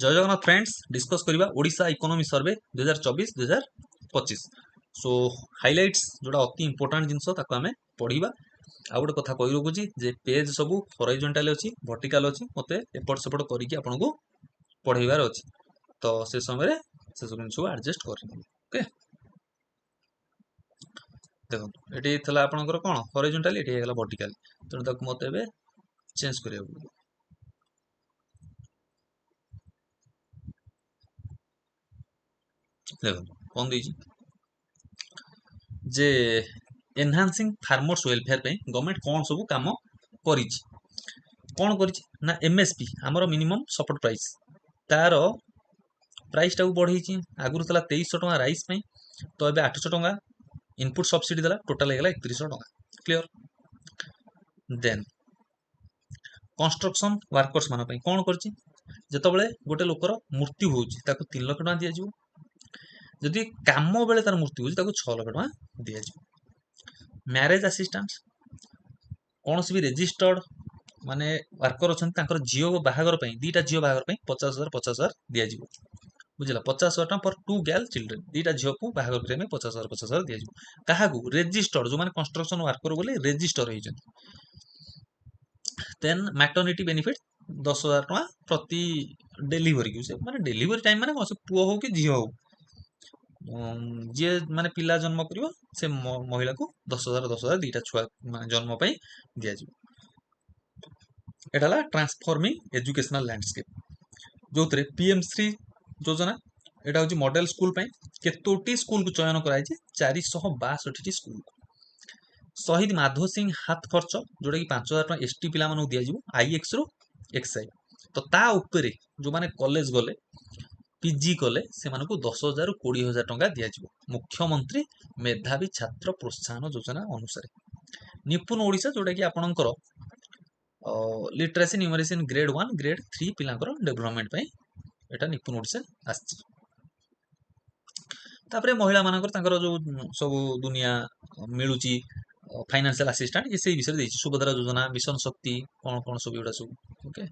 जय Jagannath friends, discuss करवा Odisha economy सर्वे 2024-2025। सो highlights जोड़ा अति इंपोर्टेंट जिनस ताको आमे पढ़िबा। आ गोटे कथा कहि रखुची जे पेज सबू हॉरिजॉन्टल अछि, वर्टिकल अछि, मते एपट सेपट करिकि आपनको पढ़ेबार अछि। तो से समय से सब जिनस एडजस्ट करनी। ओके, देखो एटी थला आपनकर कोन हॉरिजॉन्टल, एटी हेगला वर्टिकल। तो ताको मते बे चेंज करियो। देखो कोन दी जे एनहांसिंग फार्मर्स वेलफेयर पे गवर्नमेंट कौन सब काम करिछि, कौन करिछि ना एमएसपी हमर मिनिमम सपोर्ट प्राइस तार प्राइस टाକୁ बढ़ेछि। आगुर तला 2300 टका राइस पे, तो एबे 800 टका इनपुट सब्सिडी देला, टोटल हेगला 3100 टका। क्लियर। देन कंस्ट्रक्शन वर्कर्स मान पे कौन करछि, जेतबेले गोटे लोकर मृत्यु होउछि ताको 3 लाख टका दिया जिवो। जदि काम बेले तार मृत्यु होउछि ताको 6 लाख टका दिया जिवो। मैरेज असिस्टेंस कौन भी रेजिस्टर्ड माने वर्कर अच्छा तांकर झीओ बाहागर पे, दीटा झीओ बाहागर पे 50,000 दिया जिवो। बुझला, 50,000 टका पर 2 गर्ल चिल्ड्रेन, दीटा झीओ को बाहागर करे 50,000 दिया जिवो। काहाकू रेजिस्टर्ड जो माने कंस्ट्रक्शन वर्कर बोले रेजिस्टर होइछन। देन मैटरनिटी बेनिफिट 10,000 टका प्रति डिलीवरी को, से माने डिलीवरी टाइम माने से पुओ हो कि झीओ हो, जे माने पिला जन्म करिवो से महिला को 10,000 दीटा छुआ माने जन्म पे दिया जिवो। एटाला ट्रांसफॉर्मिंग एजुकेशनल लैंडस्केप जो पीएम श्री योजना। एटा होची मॉडल स्कूल पे केतोटी स्कूल को चयन कराई छै, 462 स्कूल। शहीद माधो सिंह हाथ खर्च जोटा कि 5,000 टका एसटी पिला मानू दिया जिवो आईएक्स रो एक्सआई। तो ता ऊपर जो माने कॉलेज गले पीजी कले से मानको 10,000 ରୁ 20,000 टका दिया जिवो, मुख्यमंत्री मेधावी छात्र प्रोत्साहन योजना अनुसार। निपुण ओडिशा जोटा कि आपनकर लिटरेसी न्यूमरेसी ग्रेड 1 ग्रेड 3 पिलांकर डेवलपमेंट पे एटा निपुण ओडिशा आछि। तापरे महिला मानकर तांकर जो सब दुनिया मिलुची फाइनेंशियल असिस्टेंट ये से विषय देछि। सुभद्रा योजना, मिशन शक्ति कोन कोन सब एडा सब। ओके,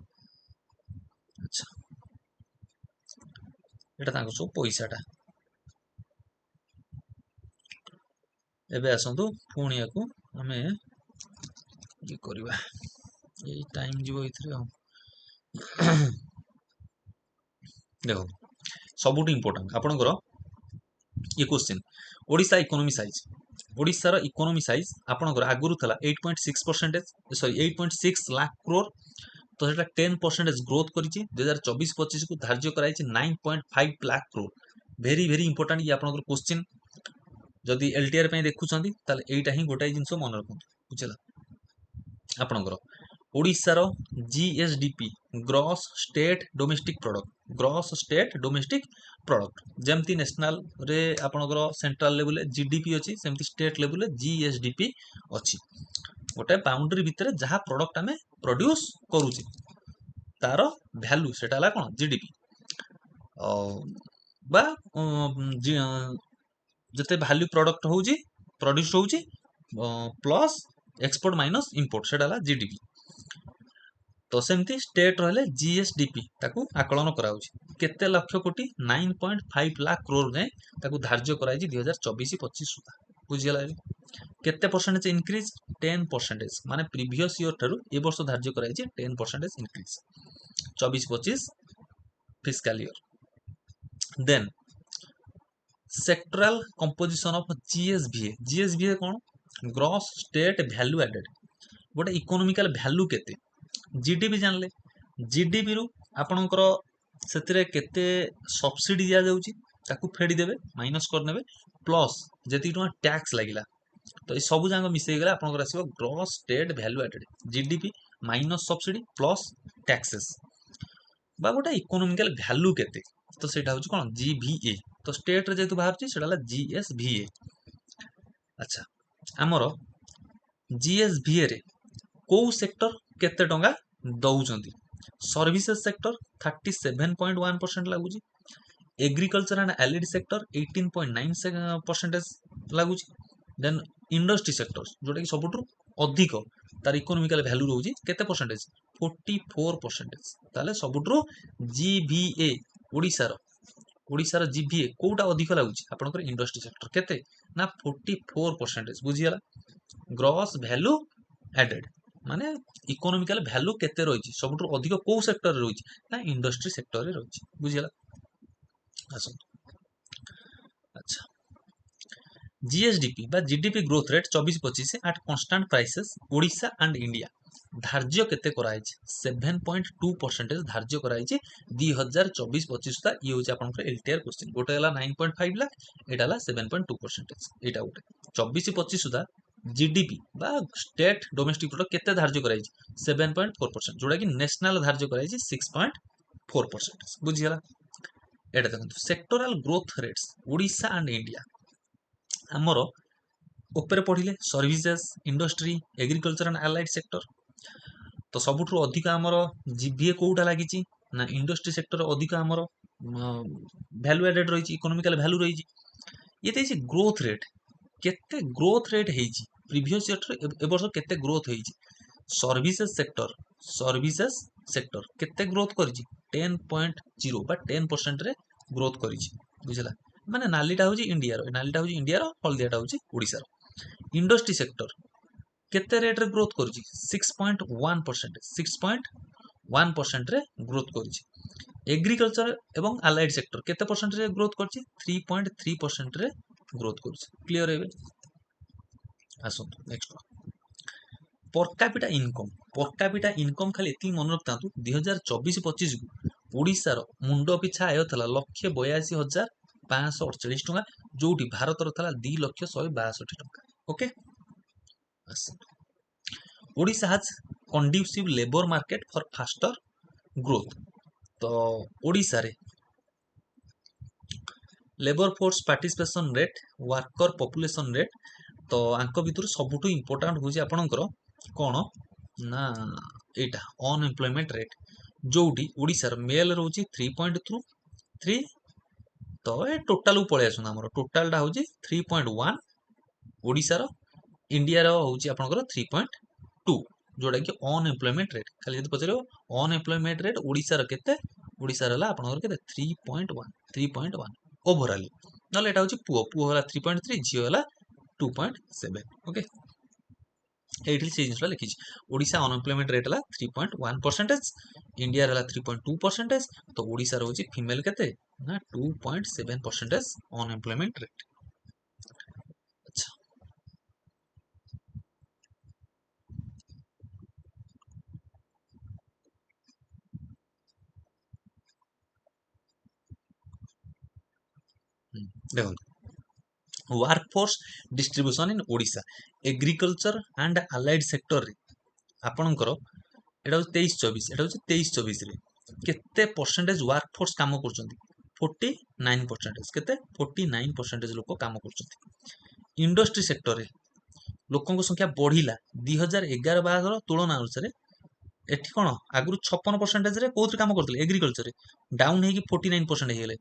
अच्छा एटा तांको सब पैसाटा। एबे आसंतु पुणी याकू हमें ये करबा, ये टाइम जीवो इथरे। देखो सबुठ इंपोर्टेंट आपनकर ये question, Odisha economy size. Odisha रो इकोनॉमी साइज आपनकर आगुरु थला 8.6%, सॉरी 8.6 लाख करोड़। तो सेटा 10% ग्रोथ करिछि। 2024-25 को धार्य कराइछि 9.5 lakh crore. Very very important ये आपनकर क्वेश्चन। जदि एलटीआर पे देखुछंती ताले एटा ही गोटाई जिंसो मन रखंतु। बुझला, आपनकर ओडिशा रो GSDP gross state domestic product, gross state domestic product जेमती नेशनल रे आपनकर सेंट्रल लेवल जीडीपी अछि, सेमती स्टेट लेवल जीएसडीपी अछि। गोटे बाउंड्री भितर जहा प्रोडक्ट आमे प्रोड्यूस करूची तार वैल्यू सेटा ला कोन जीडीपी बा जते वैल्यू प्रोडक्ट होउची प्रोड्यूस होउची प्लस एक्सपोर्ट माइनस इंपोर्ट सेटा ला जीडीपी। तो सेमती स्टेट रहले जीएसडीपी ताकू आकलन कराउची केते लक्ष कोटी 9.5 लाख करोड़ ने ताकू धार्य कराइची 2024-25 सुधा। बुझियला केते परसेंटेज इंक्रीज 10%, माने प्रीवियस ईयर थारु ए वर्ष धार्य कराइची 10% increase 24-25 fiscal year. Then sectoral composition of GSVA. GSVA कोन ग्रॉस स्टेट वैल्यू एडेड, गोटे इकोनॉमिकल वैल्यू केते। जीडीपी जानले, जीडीपी रु आपनकर सेतिरे केते सब्सिडी दिया जाउची ताकू फेडी देबे, माइनस कर नेबे, प्लस जेति टका टैक्स लागिला। तो ए सब जांग मिसै गेला आपनकर आसीबो gross state value added. GDP minus subsidy plus taxes बा गोटे इकोनॉमिकल वैल्यू केते। तो सेटा होची कोन जीवीए। तो स्टेट रे जेतु बाहरची सेटाला जीएसवीए। अच्छा हमरो जीएसवीए रे को सेक्टर केते टंगा दउचंती। सर्विसेज सेक्टर 37.1% लागुची, एग्रीकल्चर एंड एलिड सेक्टर 18.9% लागुची। देन इंडस्ट्री सेक्टर जोटा कि सबुठु अधिक तार इकोनॉमिकल वैल्यू रहउची केते परसेंटेज 44%। ताले सबुट्रो जीवीए ओडिशार जीवीए कोटा अधिक लागुची आपनकर इंडस्ट्री सेक्टर केते ना 44%। बुझिगला ग्रॉस वैल्यू एडेड माने इकोनॉमिकल वैल्यू केते रहिची सबुट्रो अधिक को सेक्टर रे रहिची ना इंडस्ट्री सेक्टर रे रहिची। बुझिगला आसो अच्छा जीएसडीपी बा GDP growth rate 24-25 at constant prices Odisha and India धार्य केते कराइछि 7.2% धार्य कराइछि 2024-25 सुधा ये होछि आपनकर एलटीआर क्वेश्चन गोटे हला 9.5 लाख एटा हला 7.2% एटा गोटे 24-25 सुधा जीडीपी बा स्टेट डोमेस्टिक प्रोडक्ट केते धार्य कराइछि 7.4% जोडा कि नेशनल धार्य कराइछि 6.4%। बुझियला एटा देखंतु sectoral growth rates Odisha and India हमर ऊपर पढ़िले services industry agriculture and allied sector तो सबुठु अधिक आमर जीवीए कोउटा लागिची ना इंडस्ट्री सेक्टर अधिक आमर वैल्यू एडेड रही इकोनॉमिकल वैल्यू रही ये देछि ग्रोथ रेट केते ग्रोथ रेट हेछि प्रीवियस ईयर ए वर्ष केते ग्रोथ हेछि सर्विसेज सेक्टर केते ग्रोथ करिछि 10.0 बा 10% रे ग्रोथ करिछि बुझला माने नालीटा होछि इंडिया रो हल्दियाटा होछि ओडिसा रो इंडस्ट्री सेक्टर केते रेट रे ग्रोथ करिछि 6.1% रे ग्रोथ करिछि एग्रीकल्चर एवं अलाइड सेक्टर केते परसेंट रे ग्रोथ करिछि 3.3% रे ग्रोथ करिछि क्लियर हेबे आसो नेक्स्ट पर कैपिटा इनकम खाली एति मन रखतांतु 2024-25 को ओडिसा रो मुंडो पिछा आय थला 1,82,548 टका जोटी भारत रो थला 2,162 टका okay Odisha has conducive labor market for faster growth तो ओडिशा रे labour force participation rate worker population rate तो आंक भितर सबुठु इंपोर्टेंट होजी आपनकर कोन ना एटा अनएम्प्लॉयमेंट रेट जोटी ओडिशा रो मेल रहउची 3.3 तो ए टोटल पळे आसुन हमर टोटल टा होजी 3.1 ओडिशा रो इंडिया रो होची आपनकर 3.2 जोड़ा कि अनएम्प्लॉयमेंट रेट खाली जदि पचरो अनएम्प्लॉयमेंट रेट ओडिसा रो केते ओडिसा रो ला आपनकर केते 3.1 ओवरऑल नले एटा होची पुओ हला 3.3 झियो हला 2.7 ओके एठी से जिंसला लिखि ओडिसा अनएम्प्लॉयमेंट रेट हला 3.1% इंडिया हला 3.2% तो ओडिसा रो होची फीमेल केते ना 2.7% अनएम्प्लॉयमेंट रेट। अच्छा देखो workforce distribution in Odisha agriculture and allied sector रे आपनकर एटा 23-24 एटा 23-24 रे केते परसेंटेज वर्कफोर्स काम करचंती 49% केते 49% लोक काम करचंती इंडस्ट्री सेक्टर रे लोकन संख्या बढ़िला 2011-12 तुलना अनुसार एठी कोन आगु 56% रे कोथि काम करथले एग्रीकल्चर रे डाउन हेकी 49% हे गेले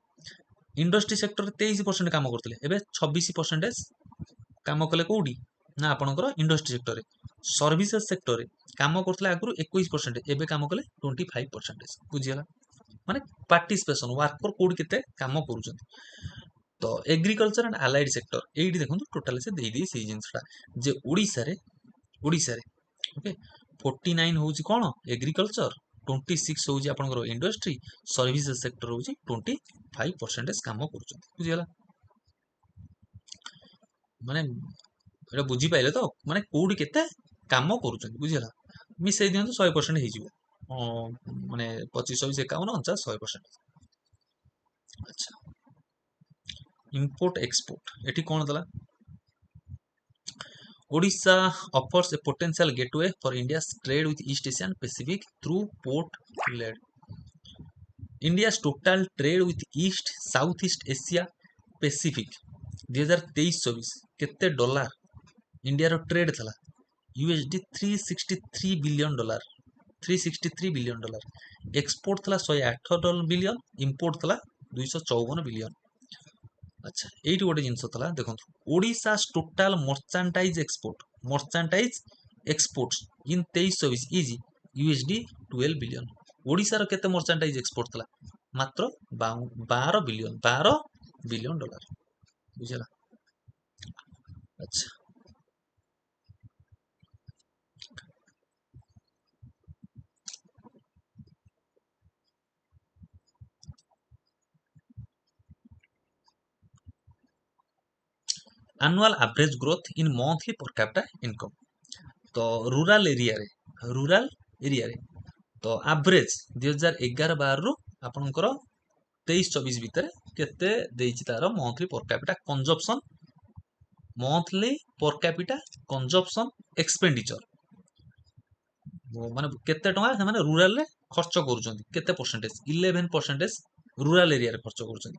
इंडस्ट्री सेक्टर 23% काम करते एबे 26% काम कले कोडी ना आपनकर इंडस्ट्री सेक्टर रे सर्विसेज सेक्टर रे काम करथले आगु 21% एबे काम कले 25% बुझियला माने पार्टिसिपेशन वर्कर कोड केते काम करूछन तो एग्रीकल्चर एंड अलाइड सेक्टर एडी देखंतु टोटल से देई देई सेही जिंसटा जे ओडिसा रे ओके 49 होउची कोन एग्रीकल्चर 26 होउची आपनकर इंडस्ट्री सर्विसेज सेक्टर होउची 25% काम करूछन बुझियला माने एटा बुझी पाइले तो माने कोडी केते काम करूछन बुझियला मिसै दियंतु 100% हे जिवो माने 25 26 51 49 100%। अच्छा इंपोर्ट एक्सपोर्ट एठी कोन दला Odisha offers a potential gateway for India's trade with East Asia and Pacific through port led. India's total trade with East, Southeast Asia, Pacific 2023-24 केते डॉलर इंडिया रो ट्रेड थला USD 363 billion dollar 363 billion dollar export थला 108 billion import थला 254 billion. अच्छा एठी गोटे जिंस थला देखंतु Odisha total merchandise exports in 23-24 is USD 12 billion. ओडिशार केते मर्चेंटाइज एक्सपोर्ट थला मात्र 12 बिलियन डॉलर बुझला। अच्छा annual average growth in monthly per capita income तो रूराल एरिया रे तो एवरेज 2011-12 रु आपनकर 23-24 भितर केते देइछि तार monthly per capita consumption monthly per capita consumption expenditure माने केते टंका से माने रूरल रे खर्च करूछंती केते परसेंटेज 11% रूरल एरिया रे खर्च करूछंती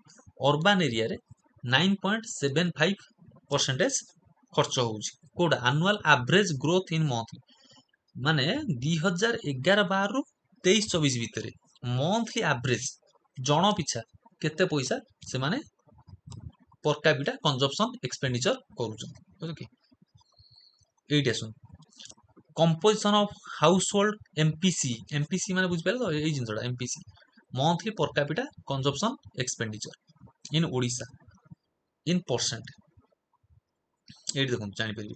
अर्बन एरिया रे 9.75% खर्च होउछि कोडा एनुअल एवरेज ग्रोथ इन मंथ माने 2011-12 रु 23-24 भितर मंथली एवरेज जण पिछा केते पैसा से माने पर कैपिटा कंजप्शन एक्सपेंडिचर करूछंती बुझो कि एइटा सुन composition of household MPC माने बुझ पाले तो एई जिंसडा MPC monthly per capita consumption expenditure in Odisha in percent एइट देखो जानि परिबे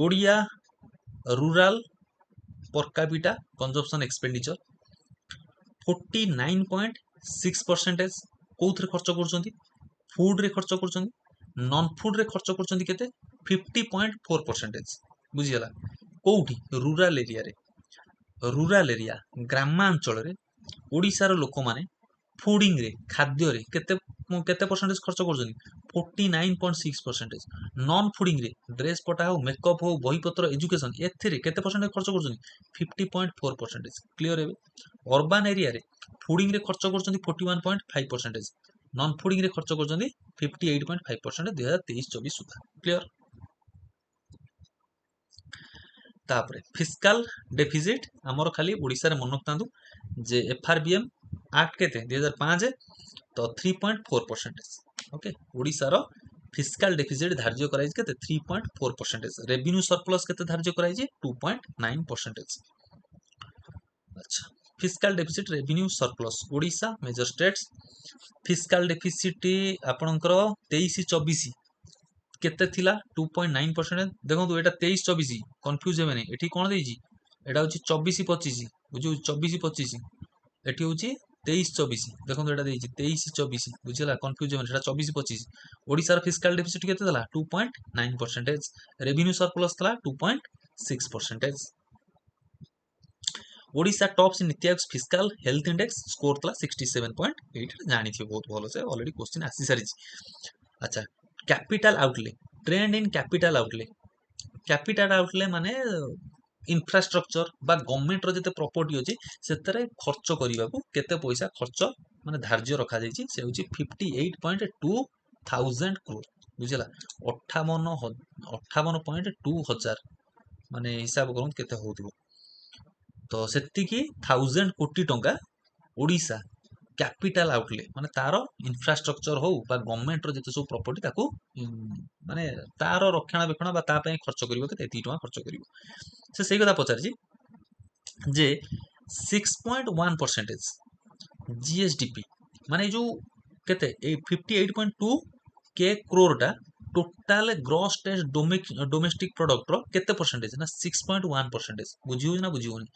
Odia rural per capita consumption expenditure 49.6% कोउथरे खर्च करूछंती फूड रे खर्च करूछंती नॉन फूड रे खर्च करूछंती केते 50.4% बुझियला कोउठी रूरल एरिया ग्रामांचल रे ओडिसा रो लोक माने फूडिंग रे खाद्य रे केते केते परसेंटेज खर्च करूछंती 49.6% नॉन फूडिंग रे ड्रेस पटा हो मेकअप हो बही पत्र एजुकेशन एथिरे केते परसेंटेज खर्च करूछंती 50.4% क्लियर हेबे अर्बन एरिया रे फूडिंग रे खर्च करूछंती 41.5% नॉन फूडिंग रे खर्च करूछंती 58.5% 2023-24 सुधा क्लियर तापरे फिस्कल डेफिसिट हमर खाली ओडिसा रे मन रखतांदु जे एफआरबीएम एक्ट केते 2005 तो 3.4% ओके ओडिसा रो फिस्कल डेफिसिट धार्य कराई केते 3.4% रेवेन्यू सरप्लस केते धार्य कराई 2.9%। अच्छा fiscal deficit revenue surplus Odisha major states fiscal deficit आपनकर 23-24 केते थिला 2.9% देखो एटा 23-24 कंफ्यूज हेबेनी एठी कोन देइजी एटा होची 24-25 बुझु 24-25 एठी होची 23-24 देखो एटा देइजी 23-24 बुझिला कंफ्यूज हेबेनी एटा 24-25 ओडिसा रो फिस्कल डेफिसिट केते थला 2.9% रेवेन्यू सरप्लस थला 2.6% ओडिसा टॉप्स इन NITI Aayog fiscal health index score थला 67.8 जानि थि बहुत भलो से ऑलरेडी क्वेश्चन आसी सारी अच्छा capital outlay trend in capital outlay माने इंफ्रास्ट्रक्चर बा गवर्नमेंट रो जते प्रॉपर्टी अछि सेतरे खर्च करिवा को केते पैसा खर्च माने धार्य रखा जायछि से होछि 58.2 थाउजेंड करोड़ बुझिला 58.2 हजार माने हिसाब करन केते होतिबो तो सेति की 1000 कोटी टंका ओडिसा कैपिटल आउटले माने तार इंफ्रास्ट्रक्चर हो बा गवर्नमेंट रो जते सब प्रॉपर्टी ताको माने तार रक्षणाबेक्षण बा ता पय खर्च करिवो केते 3 टका खर्च करिवो से सही कथा पचारजी जे 6.1% जीएसडीपी माने जो केते 58.2 के करोड़ टा total gross state domestic product रो केते परसेंटेज ना 6.1% बुझियो ना बुझियोनी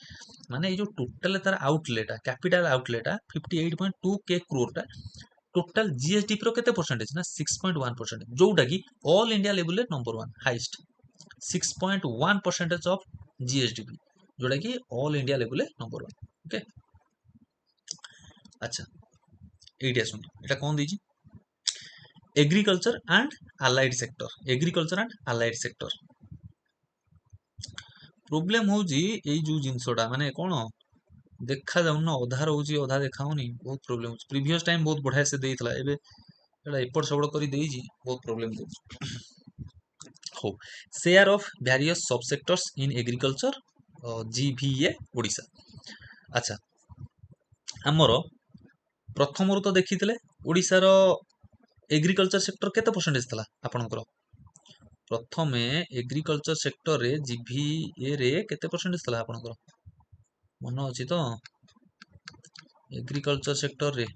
माने ये जो टोटल तार आउटलेट कैपिटल आउटलेट 58.2 के करोड़ टा टोटल जीएसडीपी रो केते परसेंटेज ना 6.1% जोटा की ऑल इंडिया लेवल रे नंबर 1 हाईएस्ट 6.1% ऑफ जीएसडीपी जोटा की ऑल इंडिया लेवल रे नंबर 1 ओके अच्छा एइटा सुन एटा कोन देजी agriculture and allied sector problem होजी एई जो जिंसोडा माने कोन देखा जाउन अधा रहउची अधा देखाउनी बहुत प्रॉब्लम होची प्रीवियस टाइम बहुत बढ़िया से देइतला एबे एटा एपड़ सबड़ करी देइजी बहुत प्रॉब्लम देइजी हो शेयर ऑफ वेरियस सब sectors in agriculture GVA Odisha अच्छा हमरो प्रथम तो देखिथिले ओडिसा रो एग्रीकल्चर सेक्टर केते परसेंटेज थला आपनकर प्रथमे एग्रीकल्चर सेक्टर रे जीभीए रे केते परसेंटेज थला आपनकर मन अछि तो एग्रीकल्चर सेक्टर रे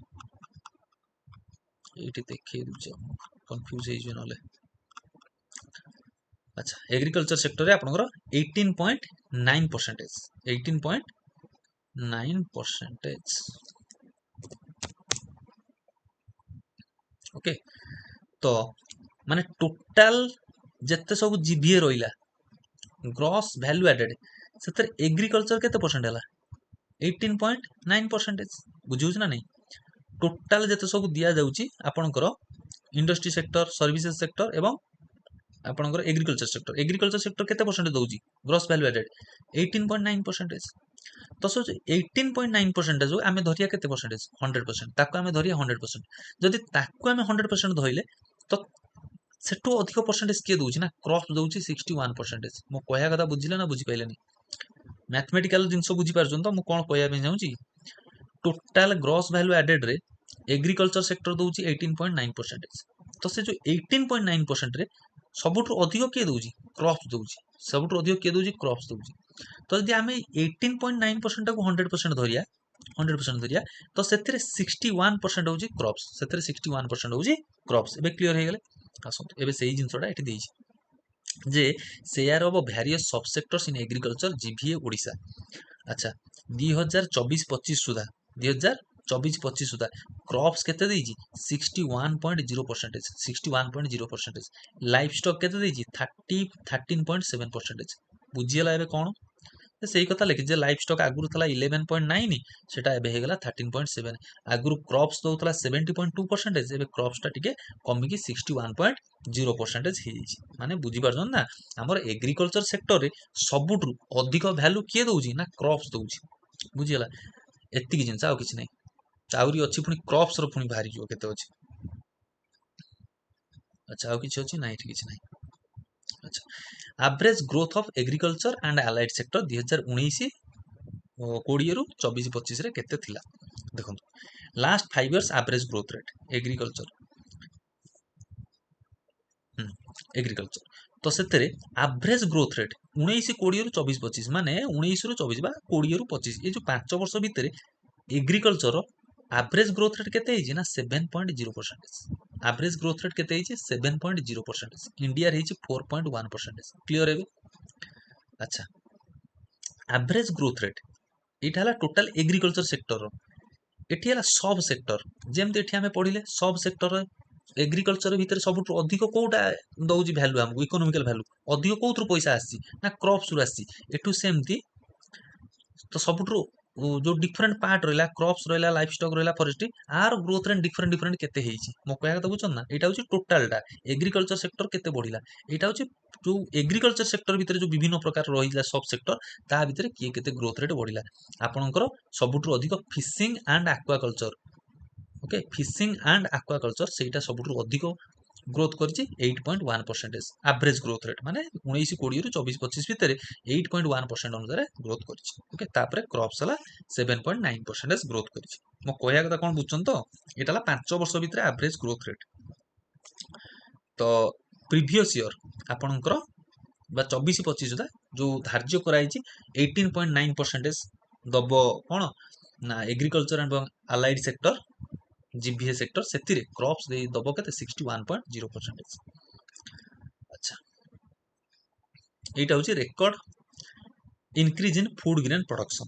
एठी देखै दुछ कंफ्यूज हे नले अच्छा एग्रीकल्चर सेक्टर रे आपनकर 18.9% 18.9% ओके तो माने टोटल जेते सब जीभीए रहिला ग्रॉस वैल्यू एडेड सेतर एग्रीकल्चर केते परसेंट हला 18.9% बुझिउछ ना नहीं टोटल जेते सब दिया जाउची आपनकर इंडस्ट्री सेक्टर सर्विसेज सेक्टर एवं आपनकर एग्रीकल्चर सेक्टर केते परसेंट दउची ग्रॉस वैल्यू एडेड 18.9% तो सो 18.9% जो आमे धरिया केते परसेंटेज 100% ताको आमे धरिया 100% जदि ताको आमे 100% धइले तो सेटू अधिक परसेंटेज के दउची ना क्रॉप दउची 61% मो कहया कथा बुझिले ना बुझि पाइलेनी मैथमेटिकल जिंसो बुझि पारछन तो मु कोन कहया पे जाउची टोटल ग्रॉस वैल्यू एडेड रे एग्रीकल्चर सेक्टर दउची 18.9% तो से जो 18.9% रे सबुठु अधिक के दउची क्रॉप्स दउची सबुठु अधिक के दउची क्रॉप्स दउची तो जदि आमे 18.9% को 100% धरिया 100% धरिया तो सेतिरे 61% होची क्रॉप्स सेतिरे 61% होची क्रॉप्स एबे क्लियर हे गेले आसंतु एबे सेही जिंसोडा एठी देइछि जे शेयर ऑफ वेरियस सब सेक्टर्स इन एग्रीकल्चर जीभीए ओडिशा अच्छा 2024-25 सुधा 2024-25 सुधा क्रॉप्स केते देइछि 61.0% 61.0% लाइफ स्टॉक केते देइछि 13.7% बुझियला एबे कोन सेही कथा लेखि जे लाइफ स्टॉक आगुरु थला 11.9 सेटा एबे हेगला 13.7 आगुरु क्रॉप्स दउतला 70.2% एबे क्रॉप्स टा टिके कमी की 61.0% हे जैछि माने बुझि पारछन ना हमर एग्रीकल्चर सेक्टर रे सबुठु अधिक वैल्यू किए दउछि ना क्रॉप्स दउछि बुझियला एतिकी जिंस आ किछ नै आउरी अछि पुनी क्रॉप्स रो पुनी भारी जो केते अछि अच्छा आ किछ अछि नै किछ नै अच्छा average growth of agriculture and allied sector 2019 20 रु 24-25 रे केते थिला देखंतु last 5 years average growth rate agriculture agriculture तो सेतेरे एवरेज ग्रोथ रेट 19 20 रु 24-25 माने 19 रु 24 बा 20 रु 25 ये जो 5 वर्ष भितरे एग्रीकल्चर एवरेज ग्रोथ रेट केते हिची ना 7.0% एवरेज ग्रोथ रेट केते हिची 7.0% इंडिया रे हिची 4.1% क्लियर है अच्छा एवरेज ग्रोथ रेट एटा हला टोटल एग्रीकल्चर सेक्टर एठी हला सब सेक्टर जेमते एठी हमें पढिले सब सेक्टर एग्रीकल्चर भितर सबुठु अधिक कोउटा दउजी वैल्यू हमकु इकोनॉमिकल वैल्यू अधिक कोउथरु पैसा आसी ना क्रॉप्स रु आसी एठु सेमती तो सबुठु जो डिफरेंट पार्ट रहिला क्रॉप्स रहिला लाइफ स्टॉक रहिला फॉरेस्ट्री आर ग्रोथ रेट डिफरेंट डिफरेंट केते हेइची मो कहया कथा बुझछन ना एटा होची टोटलटा एग्रीकल्चर सेक्टर केते बढ़िला एटा होची जो एग्रीकल्चर सेक्टर भितर जो विभिन्न प्रकार रहिला सब सेक्टर ता भितर किए केते ग्रोथ रेट बढ़िला आपनकर सबुठु अधिक fishing and aquaculture okay fishing and aquaculture सेटा सबुठु अधिक ग्रोथ करछि 8.1% एवरेज ग्रोथ रेट माने 19 20 रु 24 25 भितर 8.1% अनुसार ग्रोथ करछि ओके तापरे क्रॉप्स हला 7.9% ग्रोथ करछि मो कहया कथा कोन बुझछन तो एटा हला 5 वर्ष भितर एवरेज ग्रोथ रेट तो प्रीवियस ईयर आपनकर बा 24 25 सुधा जो धार्य कराइछि 18.9% दबो कोन ना agriculture and allied sector GVA sector सेतिरे क्रॉप्स दे दबो केते 61.0% अच्छा एटा होची record increase in food grain production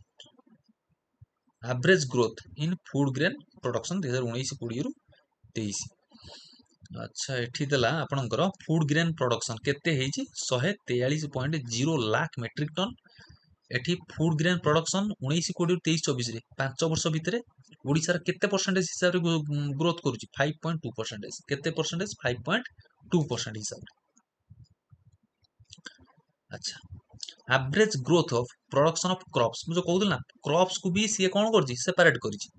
average growth in food grain production 2019 20 रु 23 अच्छा एठी देला आपनकर फूड ग्रेन प्रोडक्शन केते हेची 143.0 लाख मेट्रिक टन एठी फूड ग्रेन प्रोडक्शन 19 20 23 24 रे 5 वर्ष भितरे ओडिसा रे केते परसेंटेज हिसाब रे ग्रोथ करूची 5.2% केते परसेंटेज 5.2% हिसाब रे अच्छा average growth of production of crops मुझे कहूदिल ना क्रॉप्स को भी सी कोन करची सेपरेट करची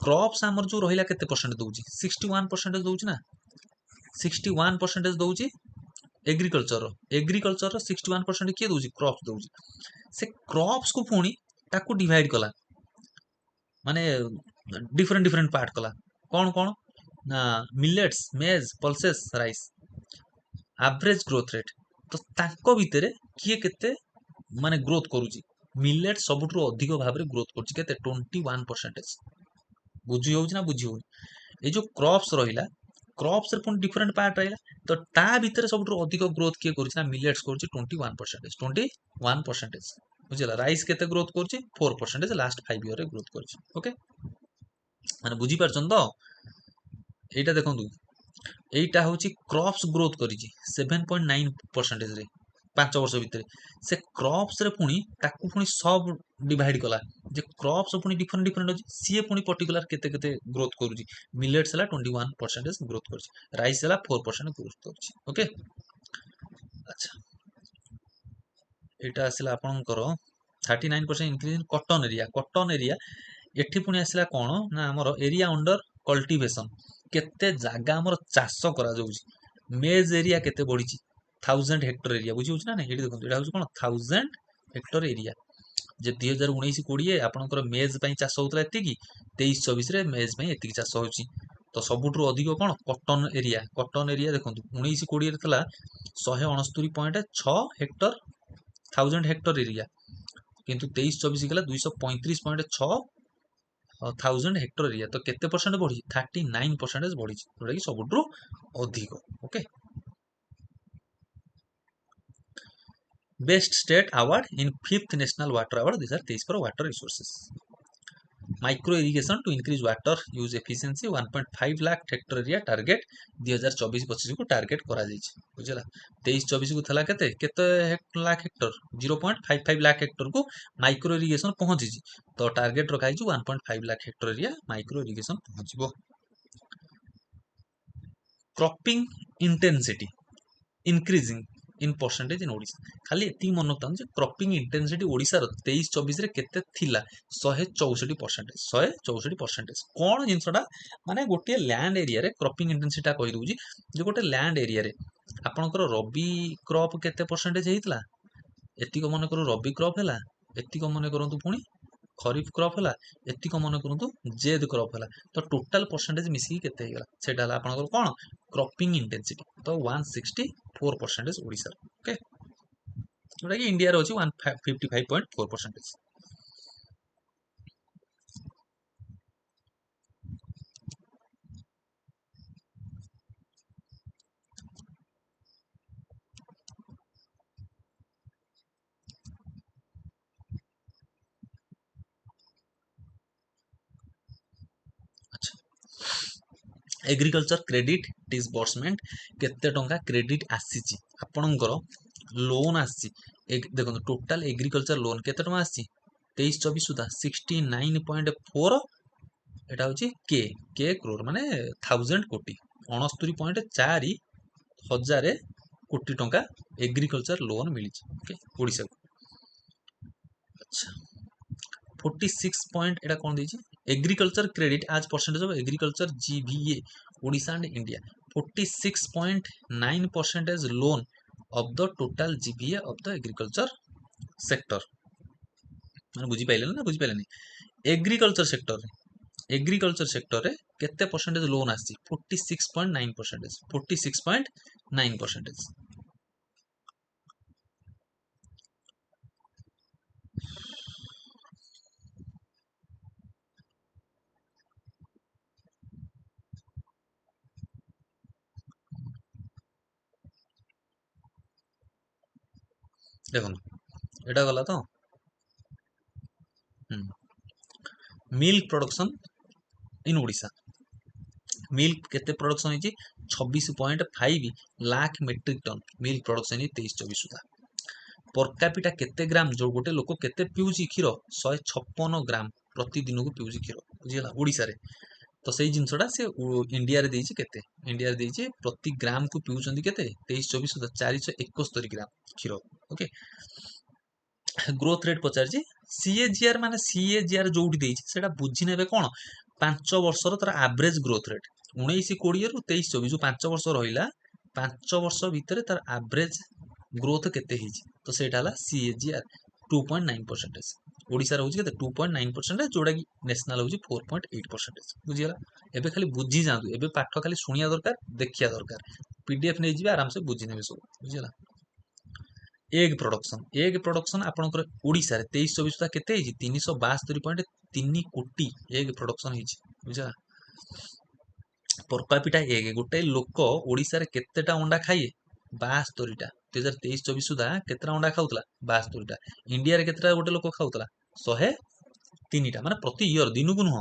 क्रॉप्स हमर जो रहिला केते परसेंट दउची 61% दउची ना 61% दउची एग्रीकल्चर रो 61% किए दउची क्रॉप्स दउची से क्रॉप्स को पुणी ताकू डिवाइड कला माने डिफरेंट डिफरेंट पार्ट कला कौन कौन ना मिलेट्स मेज pulses rice average growth rate तो तांको भिତରେ किए केते माने ग्रोथ करूची मिलेट सबुठु अधिक भाव में ग्रोथ करूची केते 21%। बुझी होउची ना बुझी होउनी ए जो क्रॉप्स रहिला क्रॉप्स रे पुनी डिफरेंट पार्ट रहिला तो ता भितर सबुठु अधिक ग्रोथ किए करूची ना मिलेट्स करूची 21%। 21% बुझिला राइस केते ग्रोथ करूची 4% लास्ट 5 ईयर रे ग्रोथ करूची ओके माने बुझी परछन तो एटा देखंतु एटा होची क्रॉप्स ग्रोथ करिची 7.9% रे 5 वर्ष भितर से क्रॉप्स रे पुनी ताकू पुनी सब डिवाइड कला जे क्रॉप्स पुनी डिफरेंट डिफरेंट अछि सीए पुनी पर्टिकुलर केते केते ग्रोथ करूची मिलेट्स हला 21% ग्रोथ करूची राइस हला 4% ग्रोथ करूची ओके अच्छा एटा आसिला आपनकर 39% इंक्रीज इन कॉटन एरिया एठी पुनी आसिला कोन ना हमर एरिया अंडर कल्टीवेशन केते जागा हमर चाष करा जाउची मेज एरिया केते बढ़ीची 1000 हेक्टर एरिया बुझी होउची ना एठी देखो एटा होउची कोन 1000 हेक्टर एरिया जे 2019-20 आपनकर मेज पई चाष होतला एति की 23-24 रे मेज पई एति की चाष होउची तो सबुठु अधिक कोन कॉटन एरिया देखो 19-20 रे थला 169.6 हेक्टर 1000 हेक्टर एरिया किंतु 23-24 गला 235.6 1000 हेक्टर एरिया तो केते परसेंट बढ़ी 39% बढ़ी जोटा कि सबुठु अधिक okay best state award in 5th national water award 2023 for water resources micro irrigation to increase water use efficiency 1.5 lakh hectare area target 2024-25 को टारगेट करा जाइछ बुझला 23-24 को थला केते केते लाख हेक्टर 0.55 लाख हेक्टर को माइक्रो इरिगेशन पहुंची तो टारगेट रखा है 1.5 lakh hectare area micro irrigation पहुंचबो cropping intensity increasing in percentage in Odisha खाली एति मन रखता जे क्रॉपिंग इंटेंसिटी ओडिशा रो 23-24 रे केते थिला 164% कोन जिंसटा माने गोटे लैंड एरिया रे क्रॉपिंग इंटेंसिटी कहि दउजी जे गोटे लैंड एरिया रे आपनकर रबी क्रॉप केते परसेंटेज हेइतला एतिको मन करू रबी क्रॉप हैला एतिको मन करंतु पुनी खरीफ क्रॉप हैला एतिको मन करंतु जेद क्रॉप हैला तो टोटल परसेंटेज मिसी केते हेगला सेटा हैला आपनकर कोन क्रॉपिंग इंटेंसिटी तो 164% ओडिसा ओके जोटा कि इंडिया रो अछि 155.4%। एग्रीकल्चर क्रेडिट डिसबर्समेंट केते टंका क्रेडिट आसीची आपनकर लोन आसी देखो टोटल एग्रीकल्चर लोन केते टंका आसी 23-24 सुधा 69.4 एटा होची के करोड़ माने 1000 कोटी 69.4 हजार कोटी टंका एग्रीकल्चर लोन मिली ओके ओडिसा को अच्छा 46 पॉइंट एटा कोन देछि एग्रीकल्चर क्रेडिट आज percentage of agriculture GVA Odisha and India 46.9% loan of the total GVA of the agriculture sector माने बुझी पाइले ना बुझी पाइले नहीं एग्रीकल्चर सेक्टर रे केते परसेंटेज लोन आसी 46.9% देखो एटा गला तो milk production in Odisha milk केते प्रोडक्शन होची 26.5 lakh metric ton milk production 23-24 सुधा पर कैपिटा केते ग्राम जो गोटे लोक केते पिउची क्षीर 156 ग्राम प्रति दिन को पिउची क्षीर बुझिला ओडिसा रे तो सेही जिंसटा से इंडिया रे देइची केते इंडिया रे देइची प्रति ग्राम को पिउचंदी केते 23-24 सुधा 471 ग्राम क्षीर ओके ग्रोथ रेट पचारची सीएजीआर माने सीएजीआर जोउटी देइची सेटा बुझी नेबे कोन 5 वर्षर तर एवरेज ग्रोथ रेट 19-20 रु 23-24 जो 5 वर्ष रहिला 5 वर्ष भितरे तर एवरेज ग्रोथ केते हिची तो सेटा हला सीएजीआर 2.9% ओडिसा रहउची केते 2.9% जोडा कि नेशनल होउची 4.8% बुझिला एबे खाली बुझी जांतु एबे पाठ खाली सुनिया दरकार देखिया दरकार पीडीएफ नै जिबे आराम से बुझी नेबे सब बुझिला एग प्रोडक्शन आपनकर ओडिसा रे 23-24 सुधा केते हेछि 372.3 कोटी एग प्रोडक्शन हेछि बुझा पर कैपिटा एग गोटे लोक ओडिसा रे केतेटा अंडा खाइए 72टा 2023-24 सुधा केतेटा अंडा खाउतला 72टा इंडिया रे केतेटा गोटे लोक खाउतला 103टा माने प्रति ईयर दिनु को नुह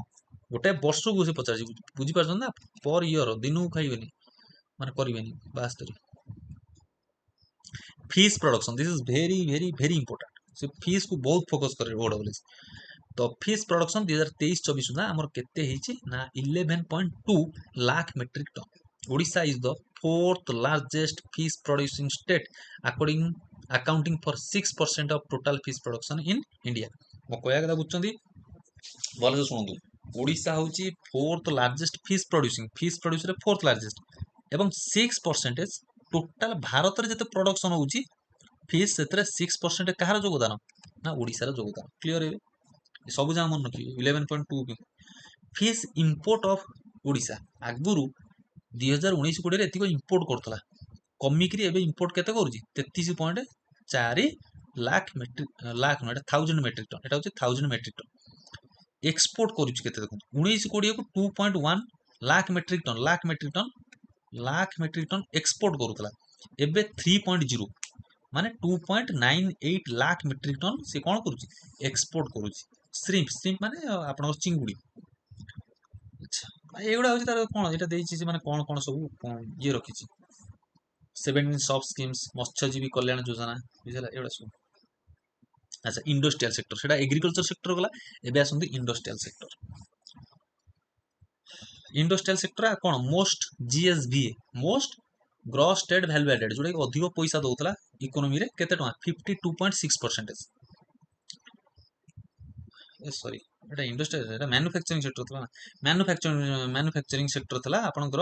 गोटे वर्ष को से पचार बुझी पारछन ना पर ईयर दिनु खाइबेनी माने करिवेनी 72 fish production this is very very very important से फिश को बहुत फोकस करे ओडब्ल्यूएस तो फिश प्रोडक्शन 2023-24 सुधा हमर केते हेछि ना 11.2 lakh metric ton Odisha is the fourth largest fish producing state according accounting for 6% of total fish production in India मो कोया कथा बुझचंदी भले से सुनंदु ओडिसा होछि फोर्थ लार्जेस्ट फिश प्रोड्यूस रे फोर्थ लार्जेस्ट एवं 6% टोटल भारत रे जते प्रोडक्शन होछि फिश सेतरे 6% कहार योगदान ना ओडिसा रे योगदान क्लियर है सब जहाँ मन रखिए 11.2 फिश इंपोर्ट ऑफ ओडिशा आगुरु 2019-20 रे एतिको इंपोर्ट करथला कमिकरी एबे इंपोर्ट केते करूची 33.4 लाख मेट्रिक लाख ना 1000 मेट्रिक टन एटा होची 1000 मेट्रिक टन एक्सपोर्ट करूची केते देखो 19-20 को 2.1 लाख मेट्रिक टन एक्सपोर्ट करूथला एबे 3.0 माने 2.98 लाख मेट्रिक टन से कौन करूची एक्सपोर्ट करूची श्रिम्प माने आपनकर चिंगुडी अच्छा एगुडा होची तार कोन एटा देइची से माने कोन कोन सब ये रखिची 17 सब स्कीम्स मत्स्यजीवी कल्याण योजना बुझला एगुडा सब अच्छा इंडस्ट्रियल सेक्टर सेटा एग्रीकल्चर सेक्टर गला एबे आसंती इंडस्ट्रियल सेक्टर कोन most GSV most gross state value added जोडा अधिक पैसा दउतला इकोनॉमी रे केते टका 52.6% सॉरी एटा इंडस्ट्रियल एटा मैन्युफैक्चरिंग सेक्टर थला मैन्युफैक्चरिंग सेक्टर थला आपनकर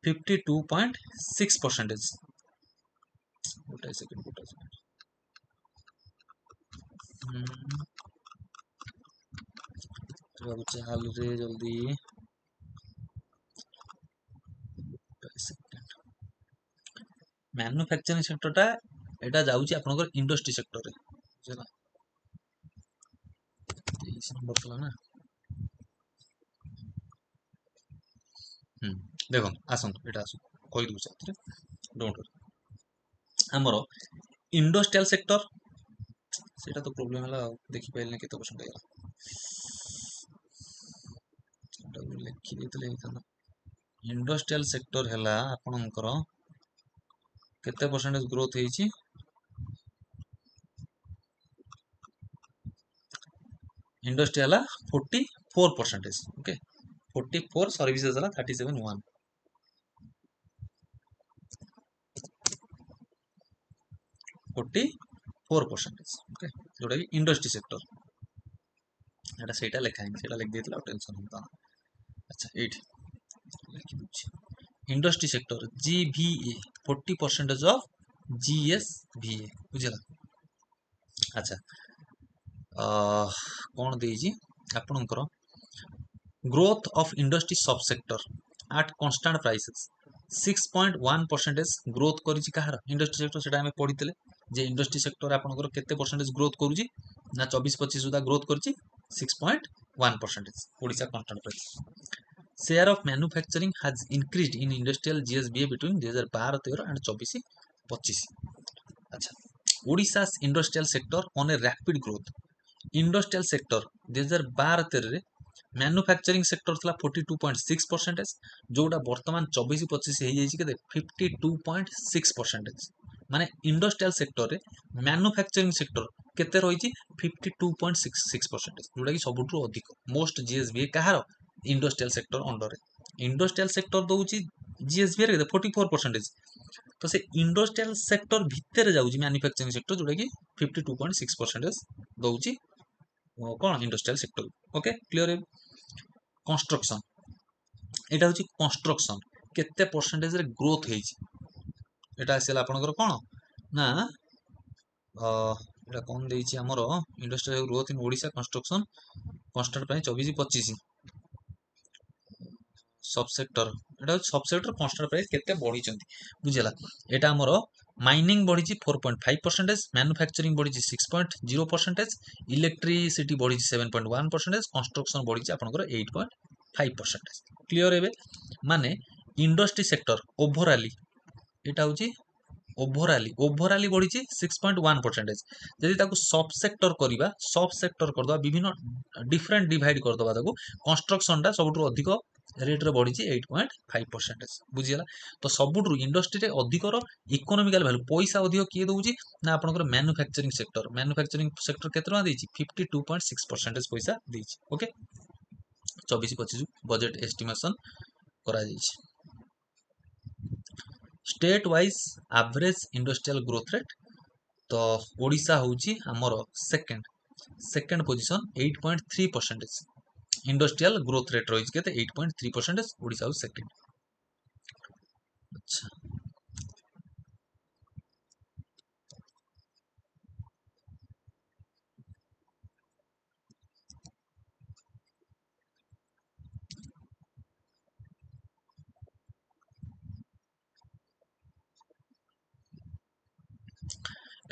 52.6% गोटे सेकंड बाबू चाल रे जल्दी मैन्युफैक्चरिंग सेक्टर टा एटा जाउची आपनकर इंडस्ट्री सेक्टर रे बुझला 23 नंबर थला ना देखो आसन एटा आसु कहि दउ छात्र डोंट हमरो इंडस्ट्रियल सेक्टर सेटा तो प्रॉब्लम हला देखि पाइले केते परसेंट आइला एटा लिखि देतले हिताना इंडस्ट्रियल सेक्टर हला आपनकर केते परसेंटेज ग्रोथ हेची इंडस्ट्री हला 44% ओके 44 सर्विसेज हला 37.1 44% ओके जोटा कि इंडस्ट्री सेक्टर एटा सेटा लेखा है सेटा लिख देतला टेंशन होता अच्छा 8 लिखि दूची industry sector GVA 40% of GSVA बुझला अच्छा कौन देजी आपनकर growth of industry sub sector at constant prices 6.1% growth करिछि कहार इंडस्ट्री सेक्टर सेटा हमें पढितले जे इंडस्ट्री सेक्टर आपनकर केते परसेंटेज ग्रोथ करूछि ना 24-25 सुधा ग्रोथ करिछि 6.1% Odisha constant price share of manufacturing has increased in industrial GSVA between 2012-13 and 24-25 अच्छा Odisha industrial sector on a rapid growth industrial sector 2012-13 रे मैन्युफैक्चरिंग सेक्टर थला 42.6% जोटा वर्तमान 24-25 हे जाइछि केते 52.6% माने इंडस्ट्रियल सेक्टर रे मैन्युफैक्चरिंग सेक्टर केते रहिछि 52.66% जोटा कि सबुठु अधिक मोस्ट जीएसबी कहार इंडस्ट्रियल सेक्टर अंडर रे इंडस्ट्रियल सेक्टर दउछि जीएसबी रे 44% तो से इंडस्ट्रियल सेक्टर भितर जाउछि मैन्युफैक्चरिंग सेक्टर जोटा कि 52.6% दउछि कौन इंडस्ट्रियल सेक्टर ओके क्लियर है कंस्ट्रक्शन एटा होची कंस्ट्रक्शन केते परसेंटेज रे ग्रोथ हेची एटा आसेला आपनकर कोन ना एटा कोन देइची हमरो industrial growth in Odisha construction constant price 24-25 सब सेक्टर एटा सब सेक्टर कांस्टेंट प्राइस केते बढ़ी चंती बुझला एटा हमरो माइनिंग बढ़ी 4.5%, मैन्युफैक्चरिंग बढ़ी 6.0%, इलेक्ट्रिसिटी बढ़ी 7.1%, कंस्ट्रक्शन बढ़ी आपंकर 8.5%। क्लियर एबे माने इंडस्ट्री सेक्टर ओवरऑली एटा होची ओवरऑली बढ़ी 6.1%। जदि ताकू सब सेक्टर करबा सब सेक्टर करदवा विभिन्न डिफरेंट डिवाइड करदवा ताकू कंस्ट्रक्शन टा सबुठु अधिक रेट रे बढ़ी 8.5%। बुझिला तो सबुठु इंडस्ट्री रे अधिक रो इकोनॉमिकल वैल्यू पैसा अधिक किए दउची ना आपनकर मैन्युफैक्चरिंग सेक्टर केते टका देछि 52.6% पैसा देछि। ओके 24-25 बजेट एस्टिमेशन करा जाइछि। State wise average industrial growth rate तो ओडिशा होची हमर second position 8.3%। Industrial growth rate रही के 8.3%, ओडिशा सेकंड। अच्छा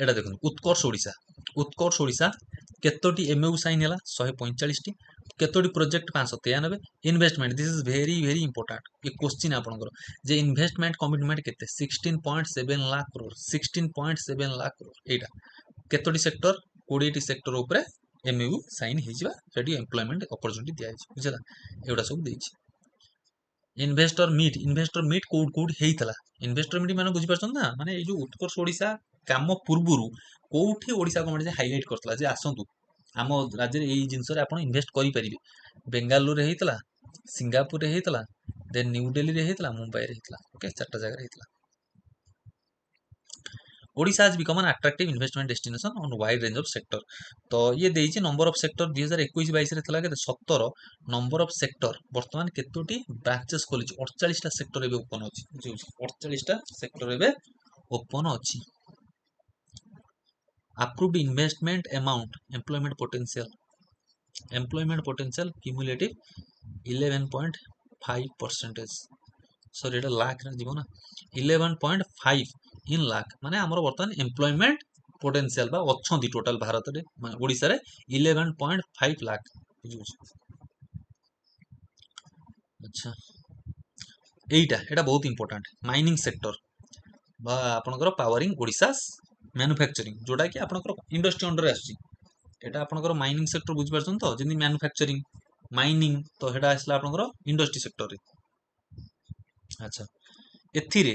एटा देखो उत्कर्ष ओडिशा केतोटी एमयू साइन है 145 टी, केतोटी project 593, investment this is very very important ये क्वेश्चन आपनकर जे इन्वेस्टमेंट कमिटमेंट केते 16.7 लाख करोड़ 16.7 लाख करोड़ एटा केतोटी सेक्टर 20 टी सेक्टर ऊपर एमयू साइन हेजिबा सेठी एम्प्लॉयमेंट अपॉर्चुनिटी दिया है बुझला एटा सब देछि। इन्वेस्टर मीट कोड हेइतला इन्वेस्टर मीट माने बुझि परछन ना माने ए जो उत्कर्ष ओडिशा काम पूर्वरु कोउठी ओडिशा गवर्नमेंट जे हाईलाइट करतला जे आसंतु आम राज्य रे एई जिंस रे आपण इन्वेस्ट करि परिबे। बेंगालुरु रे हेइतला, सिंगापुर रे हेइतला, देन न्यू दिल्ली रे हेइतला, मुंबई रे हेइतला। ओके चारटा जगह रे हेइतला। Odisha has become an attractive investment destination on wide range of sector। तो ये देइछि नंबर ऑफ सेक्टर 2021-22 रे थला के 17 नंबर ऑफ सेक्टर वर्तमान केतोटी ब्रांचेस खोलिछि 48 टा सेक्टर एबे ओपन अछि बुझिउछि 48 टा सेक्टर एबे ओपन अछि। Approved investment amount employment potential cumulative 11.5%। Sorry एटा लाख रे जीवो ना 11.5 इन लाख माने हमर वर्तमान एम्प्लॉयमेंट पोटेंशियल बा अछंती टोटल भारत रे ओडिसा रे 11.5 लाख बुझिउछि। अच्छा एटा एटा बहुत इंपोर्टेंट माइनिंग सेक्टर बा आपनकर पावरिंग ओडिसा मैन्युफैक्चरिंग जोटा कि आपनकर इंडस्ट्री अंडर आछि एटा आपनकर माइनिंग सेक्टर बुझि परछन तो जेनी मैन्युफैक्चरिंग माइनिंग तो हेडा आसला आपनकर इंडस्ट्री सेक्टर रे। अच्छा एथिरे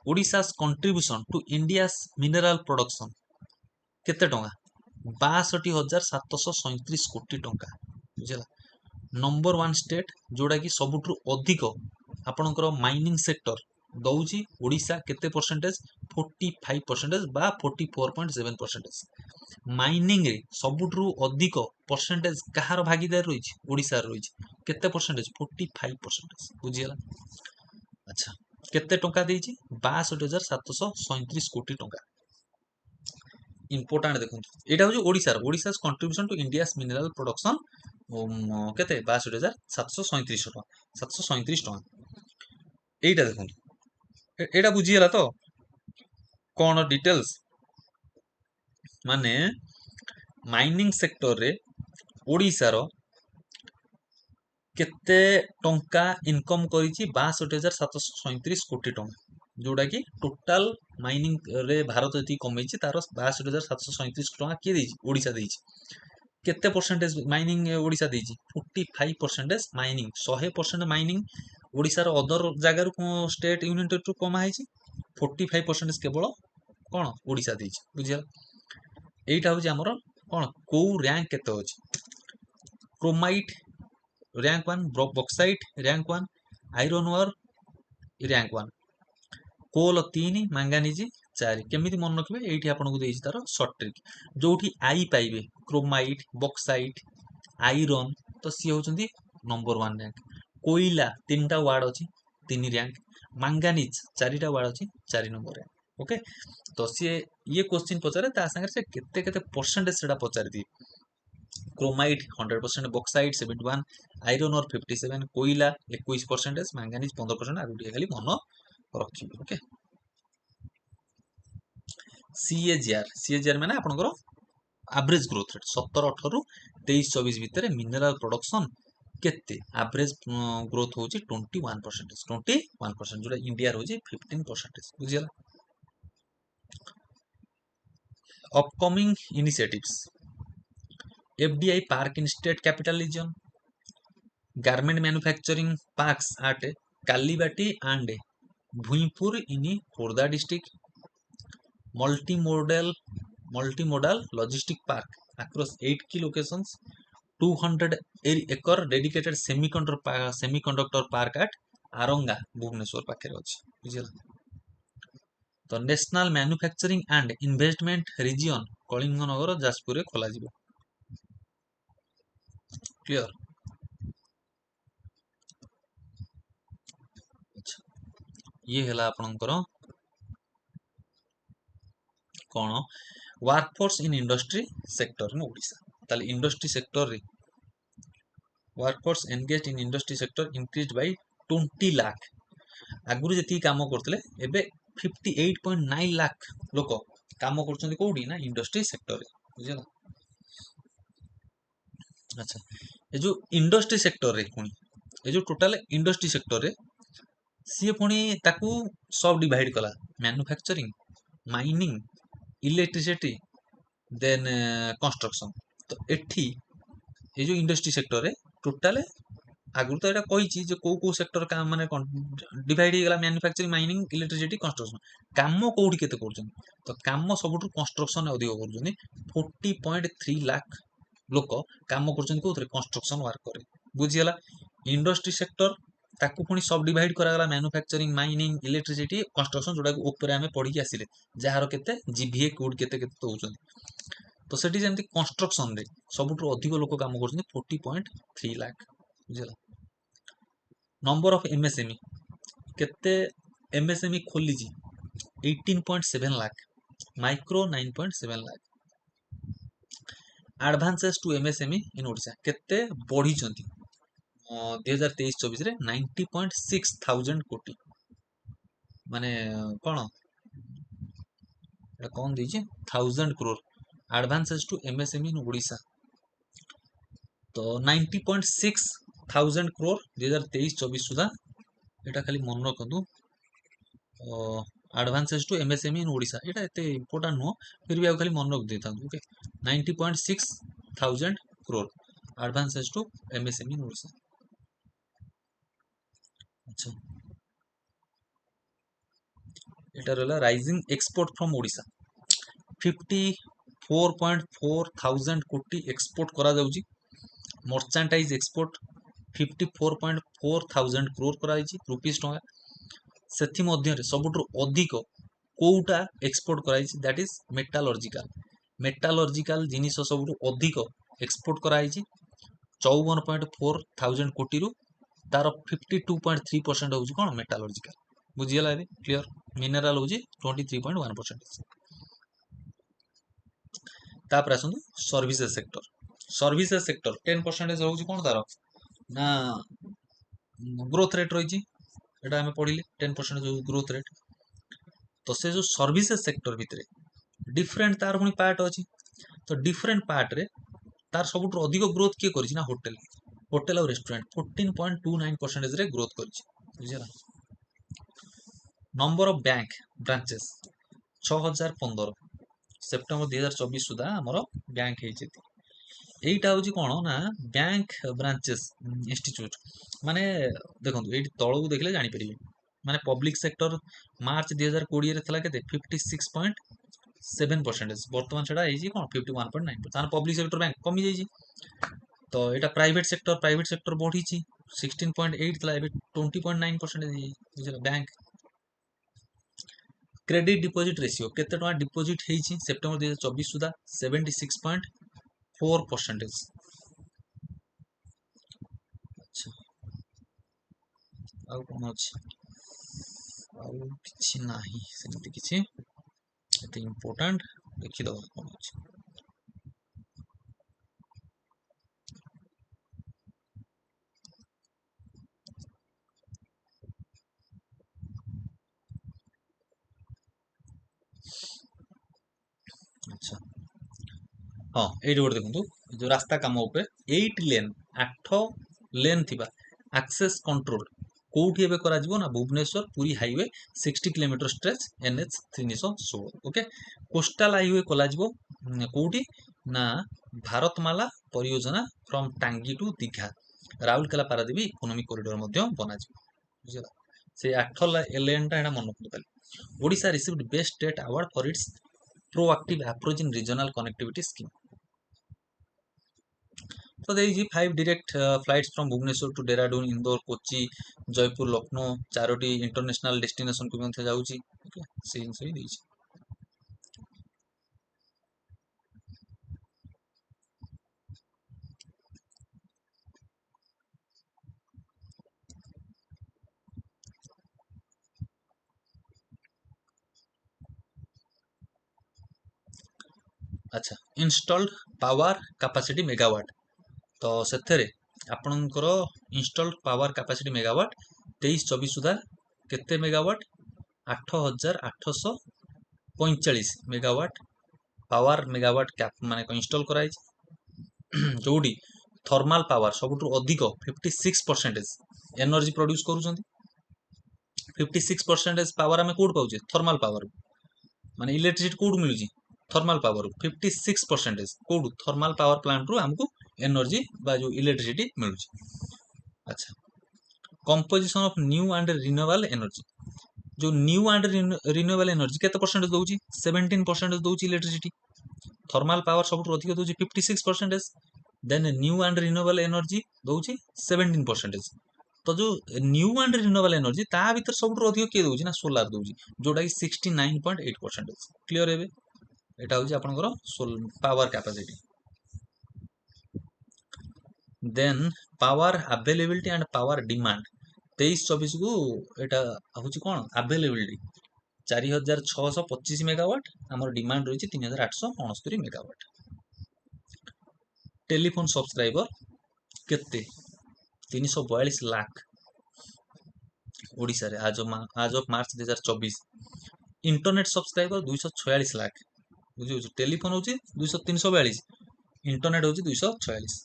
Odisha's contribution to India's mineral production केते टंका 62,737 कोटी टंका बुझला। नंबर 1 स्टेट जोड़ा कि सबुठु अधिक आपनकर माइनिंग सेक्टर दउची ओडिशा केते परसेंटेज 45% बा 44.7%। माइनिंग रे सबुठु अधिक परसेंटेज कहार भागीदार रही ओडिशा रही केते परसेंटेज 45% बुझिला। अच्छा केते टंका देइछि 62,737 कोटी टंका। इंपोर्टेंट देखो एटा हो Odisha contribution to India's mineral production केते 62,737 टका 737 टका एटा देखो एटा बुझीगला तो कौन डिटेल्स माने माइनिंग सेक्टर रे ओडिशा रो केते टंका इनकम करिछि 62,737 कोटी टंका जोड़ा कि टोटाल माइनिंग रे भारत जति कमेछि तार 62,737 टंका किए देछि ओडिशा देछि। केते परसेंटेज माइनिंग ओडिशा देछि 45% माइनिंग 100% माइनिंग ओडिशा रो अदर जगह रो स्टेट यूनियन टेरिटरी कमा हेछि 45% केवल कोन ओडिशा देछि बुझिया। एइटा होछि हमर कोन को रैंक केते अछि chromite rank 1 bauxite rank 1 iron ore rank 1 coal 3 manganese 4 केमिति मन रखिबे एइठी आपनको देछि तार शॉर्ट ट्रिक जोठी आई पाइबे क्रोमाइट बॉक्साइट आयरन तो सी होचंदी नंबर 1 रैंक कोइला 3टा वार्ड अछि 3 रैंक मैंगानीज 4टा वार्ड अछि 4 नंबर रैंक। ओके तो सी ये क्वेश्चन पचारे ता संगे से केते केते परसेंटेज सेटा पचारि दी क्रोमाइट 100% बॉक्साइट 71 आयरन और 57 कोइला 21% मैंगानीज 15% आगु खाली मन रखिबे। ओके सीएजीआर माने आपनकर एवरेज ग्रोथ रेट 17-18 रु 23-24 भितर मिनरल प्रोडक्शन केते एवरेज ग्रोथ होची 21%, 21% जोटा इंडिया होची 15%, बुझियला। Upcoming initiatives FDI park in state capital region, garment manufacturing parks at Kalibati and Bhuinpur in Khordha district, multimodal multimodal logistic park across 8 key locations, 200 acre dedicated semiconductor park at Aranga Bhubaneswar पाखे अच्छी, बुझिला। तो national manufacturing and investment region Kalinganagar Jajpur खोल, clear. अच्छा, ये है आपणकर कौन workforce in industry sector in Odisha, ताले इंडस्ट्री सेक्टर रे workforce engaged in industry sector increase by 20 lakh, आगुरी जति काम करते एबे 58.9 लाख लोक काम करछन्ती कोउडी ना इंडस्ट्री सेक्टर रे, बुझिला। अच्छा, ये जो इंडस्ट्री सेक्टर रे पुणी ये जो टोटल इंडस्ट्री सेक्टर रे सी पुणी ताकू सब डिवाइड कला, manufacturing, mining, electricity, then construction. तो एठी ये जो इंडस्ट्री सेक्टर रे टोटल आगुरी तो यहाँ कही को सेक्टर काम माने डिवाइड हो मैन्युफैक्चरिंग, माइनिंग, इलेक्ट्रिसिटी, कंस्ट्रक्शन, काम कोठी केते करछन, तो काम सबुठ कंस्ट्रक्शन अधिक करछन। 40.3 लाख लोक काम करछन कोथरे कंस्ट्रक्शन वर्क रे, बुझियला। इंडस्ट्री सेक्टर ताकू पुणी सब डिवाइड करागला मैन्युफैक्चरिंग, माइनिंग, इलेक्ट्रिसिटी, कंस्ट्रक्शन जोड़ा ऊपर आमे पढ़ी आसिले जार केते जीभीए कोड केते केते दउछन। तो सेठी जेमति कंस्ट्रक्शन रे सबुठ अधिक लोक काम करछन 40.3 लाख, बुझियला। नंबर ऑफ एमएसएमई केते एमएसएमई खोली 18.7 lakh, micro 9.7 lakh, advances to MSME in Odisha केते बढ़ी 2023-24 रे 90.6 थाउजेंड कोटी, माने कौन कौन दीजिए 1000 crore advances to MSME in Odisha. तो 90.6 थाउजेंड करोड़ 2023-24 सुधा, एटा खाली मन रखु advances to MSME in Odisha, एटा एते इंपोर्टेंट नुह, फिर भी खाली मन रख देता। Okay, 90.6 thousand crore advances to MSME in Odisha. अच्छा, एटा रहला rising export from Odisha 54.4 thousand कोटी एक्सपोर्ट करा जाउची। मर्चेंटाइज एक्सपोर्ट 54.4 थाउजेंड करोड़ करा रुपीज टंका। सेथि मध्य सबुठ अधिक कोउटा एक्सपोर्ट कराई दैट इज मेटालर्जिकल, मेटालर्जिकल जिनिस सबुठ अधिक एक्सपोर्ट कराई 54.4 थाउजेंड कोटी रु तार 52.3% होउची कोन मेटालर्जिकल, बुझियला एबे क्लियर। मिनरल होउची 23.1%। तापर आसंतु सर्विसेज सेक्टर, सर्विसेज सेक्टर 10% होउची कोन तार ना ग्रोथ रेट रही, एटा हमें पढ़िले 10% जो ग्रोथ रेट। तो से जो सर्विसेज सेक्टर भितरे डिफरेंट तार पुनी पार्ट अछि, तो डिफरेंट पार्ट रे तार सबुठ अधिक ग्रोथ किए करिछि ना होटल, होटल और रेस्टोरेंट 14.29% रे ग्रोथ करिछि, बुझिला। Number of bank branches 6015 September 2024 सुधा आमर बैंक है। এইটা হচ্ছে কোণ না ব্যাংক ব্রাঞ্চেস ইনস্টিচ্ୟୁଟ ମାନେ ଦେଖନ୍ତୁ ଏଇଠି ତଳକୁ ଦେଖିଲେ ଜାଣିପାରିବେ, ମାନେ ପବ୍ଲିକ ସେକ୍ଟର ମାର୍ଚ୍ଚ 2020 ରେ ଥିଲା କେତେ 56.7%, ବର୍ତ୍ତମାନ ସେଟା ହେଇଛି କ'ଣ 51.9%। ତାର ପବ୍ଲିକ ସେକ୍ଟର ବ୍ୟାଙ୍କ କମି ଯାଇଛି। ତ ଏଇଟା ପ୍ରାଇଭେଟ ସେକ୍ଟର ବଢିଛି 16.8 ଥିଲା ଏବେ 20.9% ହେଇଯାଇଛି, ବୁଝିଲ। ବ୍ୟାଙ୍କ क्रेडिट डिपोजिट रेशियो केते टका डिपोजिट ହେଇଛି सेप्टेम्बर 2024 सुधा 76.4%। अच्छा, ଆଉ କଣ ଅଛି, ଆଉ କିଛି ନାହିଁ ସେମିତି କିଛି ଏତେ ଇମ୍पोର୍ଟାଣ୍ଟ, ଦେଖିଦବା କଣ ଅଛି। हाँ ये गोटे देखो जो रास्ता कम उपर 8 लेन 8 लेन थिबा एक्सेस कंट्रोल कोठी एबे करा जिवो ना Bhubaneswar Puri highway 60 kilometre stretch NH 316 okay coastal highway कला जिवो कोठी ना Bharatmala Pariyojana from Tangi to Digha Rourkela Paradip economic corridor मध्य बना जिवो बुझिला से 8 लेन टा एटा मन पड़ताली Odisha received best state award for its proactive approach in regional connectivity scheme तो देखिए 5 direct flights from Bhubaneswar to Dehradun Indore Kochi Jaipur Lucknow चारोटी इंटरनेशनल डेस्टिनेशन को भी जाऊँगी ओके से जिन ही देछि अच्छा इंस्टॉल्ड पावर कैपेसिटी मेगावाट तो सेथेरे आपणकर इंस्टॉल्ड पावर कैपेसिटी मेगावाट 23-24 सुधा केते megawatt 8845 megawatt power megawatt cap माने इंस्टॉल कराई जोडी थर्माल पावर सबुठु अधिक 56% एनर्जी प्रोड्यूस करूछंती 56% पावर आमे कोड पाउछे थर्माल पावर माने इलेक्ट्रिसिटी कोड मिलुची थर्माल पावर 56% कोड थर्माल पावर प्लांट रु हमको एनर्जी बा जो इलेक्ट्रिसिटी मिलुची अच्छा composition of new and renewable energy जो न्यू एंड रिन्यूएबल एनर्जी केते परसेंट दउची 17% दउची इलेक्ट्रिसिटी थर्माल पावर सबुठु अधिक दउची 56% then new and renewable energy दउची 17% तो जो न्यू एंड रिन्यूएबल एनर्जी ता भीतर सबुठु अधिक के दउची ना सोलार दउची जोटा कि 69.8% क्लियर हेबे एटा होची आपनकर power capacity then power availability and power demand 23-24 को एटा होची कोन अवेलेबिलिटी 4625 मेगावाट हमर डिमांड रही 3869 मेगावाट टेलीफोन सब्सक्राइबर केते 342 लाख ओडिशा रे आज of March 2024 internet subscriber 246 lakh बुझी टेलीफोन होची 342 इंटरनेट होची 246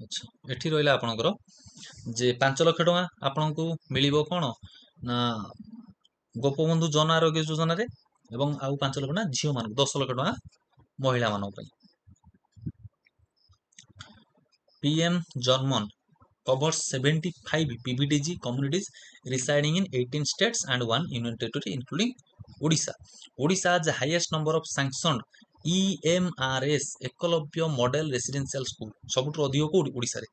अच्छा एठी रहिला आपनकर जे 5 लाख टका आपनको मिलिबो कोन ना गोपबंधु जन आरोग्य योजना रे एवं आउ 5 लाख ना झियो मान 10 लाख टका महिला मानक पई PM Janman covers 75 PVDG communities residing in 18 states and one union territory including Odisha. Odisha has the highest number of sanctioned EMRS Eklavya model residential school सबुठु अधिक को ओडिसा रे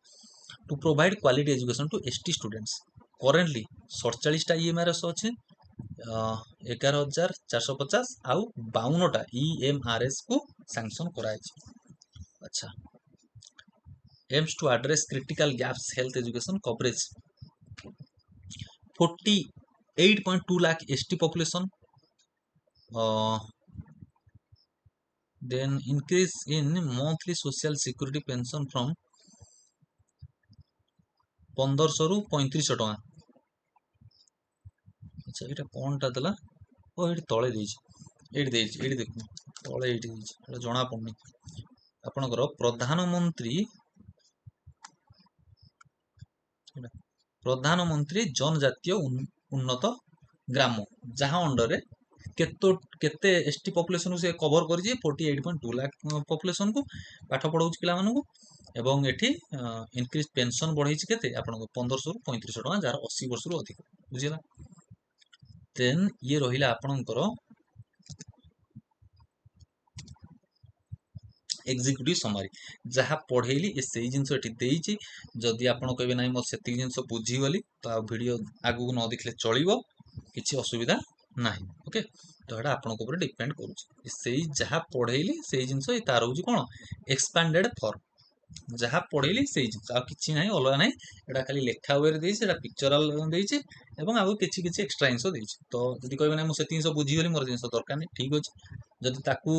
to provide quality education to ST students currently 47 टा EMRS अछि 11450 आउ 52 टा EMRS को sanction कराइछि अच्छा aims to address critical gaps health education coverage 48.2 lakh ST population then increase in monthly social security pension from 1500 रु 3500 टका अच्छा एटा कोनटा दला ओ एठी तळे देइछि एठी देखु तळे एठी देइछि एटा जणा पड़नी आपनकर प्रधानमंत्री जनजातीय उन्नत ग्राम जहाँ अंडर रे केते एसटी पॉपुलेशन से कवर करिजे 48.2 लाख पॉपुलेशन को पाठ पढाउछ पिला मानकु एवं एठी इंक्रीज पेंशन बढ़ाइछि केते आपन 1500 रु 3500 टका जार 80 वर्ष रु अधिक बुझिला देन ये रहिला आपनकर एग्जीक्यूटिव समरी जहाँ पढ़ेली ये सही जिनस एठी देइछि जदि आपण कहबे नाही म सेति जिनस बुझी गली तो आ वीडियो आगु न देखले चलिबो किछि असुविधा नाही ओके तो एटा आपण ऊपर डिपेंड करूछि सही जहाँ पढ़ेली सही जिनस ए तार होछि कोन एक्सपेंडेड फॉर्म जहाँ पढ़ेली सही जिनस आ किछि नाही अलगा नाही एटा खाली लेखा वे देइछि एटा पिक्चरल देइछि एवं आगु किछि किछि एक्स्ट्रा जिनस देइछि तो जदि कहबे नाही म सेति जिनस बुझी गली मोर जिनस दरकार नाही ठीक अछि जदि ताकू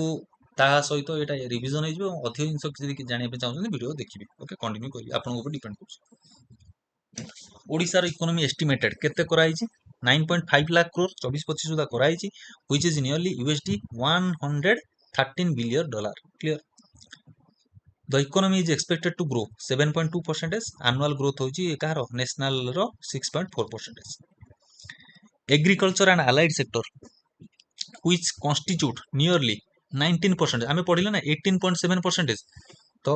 सहित एटा रिविजन हो अधिक जिनस किसी जानिया चाहते वीडियो देखिए ओके कंटिन्यू करिए आपन ऊपर डिपेंड कर ओडिशार इकोनॉमी एस्टिमेटेड केते कराई 9.5 लाख करोड़ 24-25 सुधा कराई which is nearly USD 113 billion dollar clear the economy is expected to grow 7.2% annual growth होची कार नेशनल रो 6.4% agriculture and allied sector which constitute nearly 19% आमे पढिले ना 18.7% तो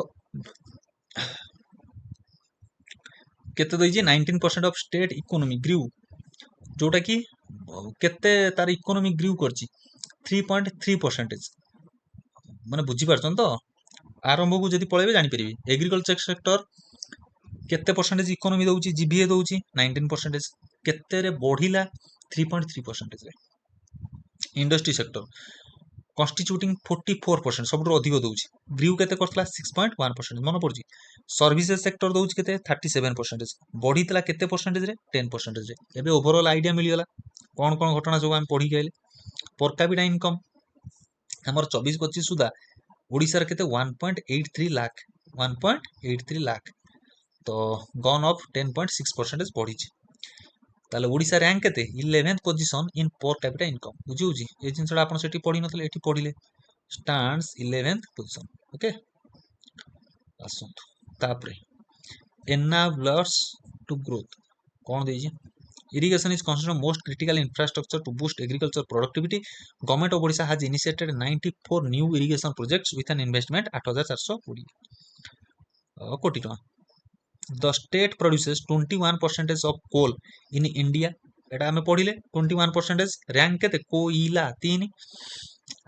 केते दैछि 19% ऑफ स्टेट इकोनॉमी ग्रू जोटा कि केते तार इकोनॉमी ग्रू करछि 3.3% माने बुझी पारछन तो आरंभ को जदि पळेबे जानि परिबे एग्रीकल्चर सेक्टर केते परसेंटेज इकोनॉमी दउछि जीबीए दउछि 19% केते रे बढ़िला 3.3% रे इंडस्ट्री सेक्टर कॉन्स्टिट्यूटिंग 44% सबुठु अधिक दउछि ग्रू केते करथला 6.1% मन पड़छि सर्विसेज सेक्टर दउछि केते 37% बढ़ितला केते परसेंटेज रे 10% रे एबे ओवरऑल आईडिया मिल गेला कोन कोन घटना सब हम पढी गेले पर कैपिटा इनकम हमर 24-25 सुधा ओडिसा रे केते 1.83 लाख 1.83 लाख तो गन ऑफ 10.6% बढ़ी ताले ओडिसा रैंक केते 11th position in per capita income बुझी होजी ए जिनसडा आपण सेठी पढी नथले एठी पढिले स्टैंड्स 11th पोजीशन ओके आसंतु तापरे enablers to growth cone देजी irrigation is considered most critical infrastructure to boost agriculture productivity government of odisha has initiated 94 new irrigation projects with an investment 8420 कोटी टका the state produces 21% of coal in india एटा हमें पढिले 21% rank केते कोइला 3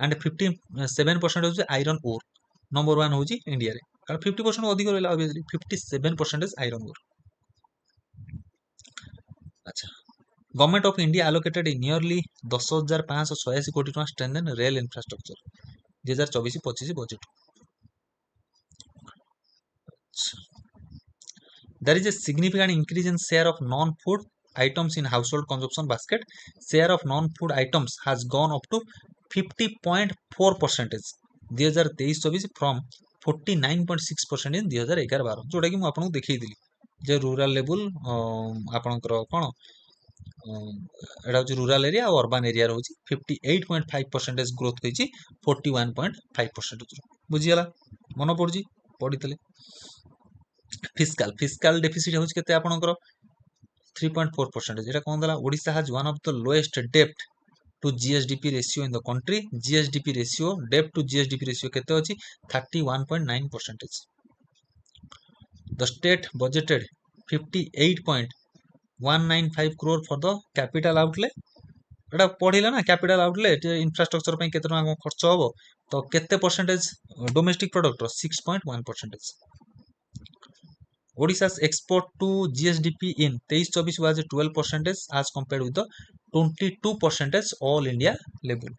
and 57% होजे iron ore number 1 होजी India रे कारण 50% अधिक रहला ऑब्वियसली 57% आयरन ओर अच्छा government of India allocated nearly 10,586 कोटी टका strengthen rail infrastructure 2024-25 budget there is a significant increase in share of non-food items in household consumption basket share of non-food items has gone up to 50.4% 2023-24 from 49.6% in 2011-12 जोटा कि मु आपन देखै दिली जे rural level आपनकर कोन एटा होची रूरल एरिया और urban area रहउची 58.5% growth होईची 41.5% बुझियला मन पड़जी पढितले फिस्काल डेफिसिट होची केते आपनकर 3.4% जेटा कोन दला Odisha has one of the lowest dept to GSDP ratio in the country GSDP ratio dept to GSDP ratio केते अछि 31.9% the state budgeted 58.195 crore for the capital outlay एटा पढिला ना capital outlay infrastructure पई केते टका खर्च होबो तो केते percentage domestic product 6.1% Odisha's export to GSDP in 23-24 was 12% as compared with the 22% all India level.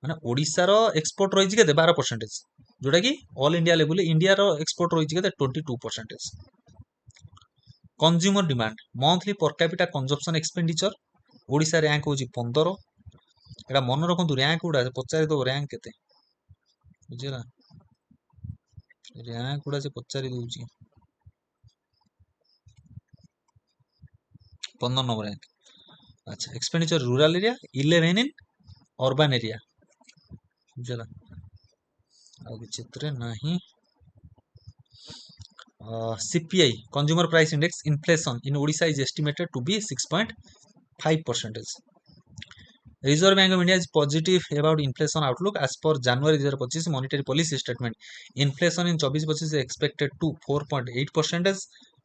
माने ओडिसा रो एक्सपोर्ट रही केते 12% जोटा कि ऑल इंडिया लेवल इंडिया रो एक्सपोर्ट रही केते 22%. Consumer demand monthly per capita consumption expenditure Odisha rank होची 15 एटा मन रखंतु रैंक उडा पचारि दो रैंक केते बुझिला रैंक उडा से पचारि दोची 15 नंबर रैंक अच्छा expenditure rural area 11 in urban area बुझला आ चित्र नाही CPI consumer price index inflation in Odisha is estimated to be 6.5%. Reserve Bank of India is positive about inflation outlook as per January 2025 monetary policy statement. Inflation in 24-25 is expected to 4.8%,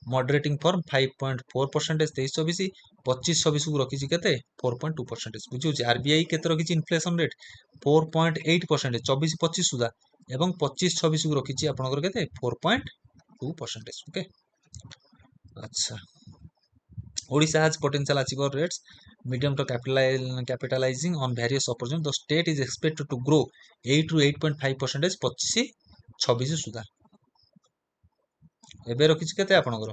moderating from 5.4% 23-24 25-26 को रखिछि केते 4.2% बुझियो RBI केते रखिछि inflation rate 4.8% 24-25 सुधा एवं 25-26 को रखिछि आपनकर केते 4.2% okay अच्छा Odisha has potential achiever rates medium to capitalizing on various opportunities. The state is expected to grow 8 to 8.5% 25-26 सुधा एबे रखिछि केते आपनकर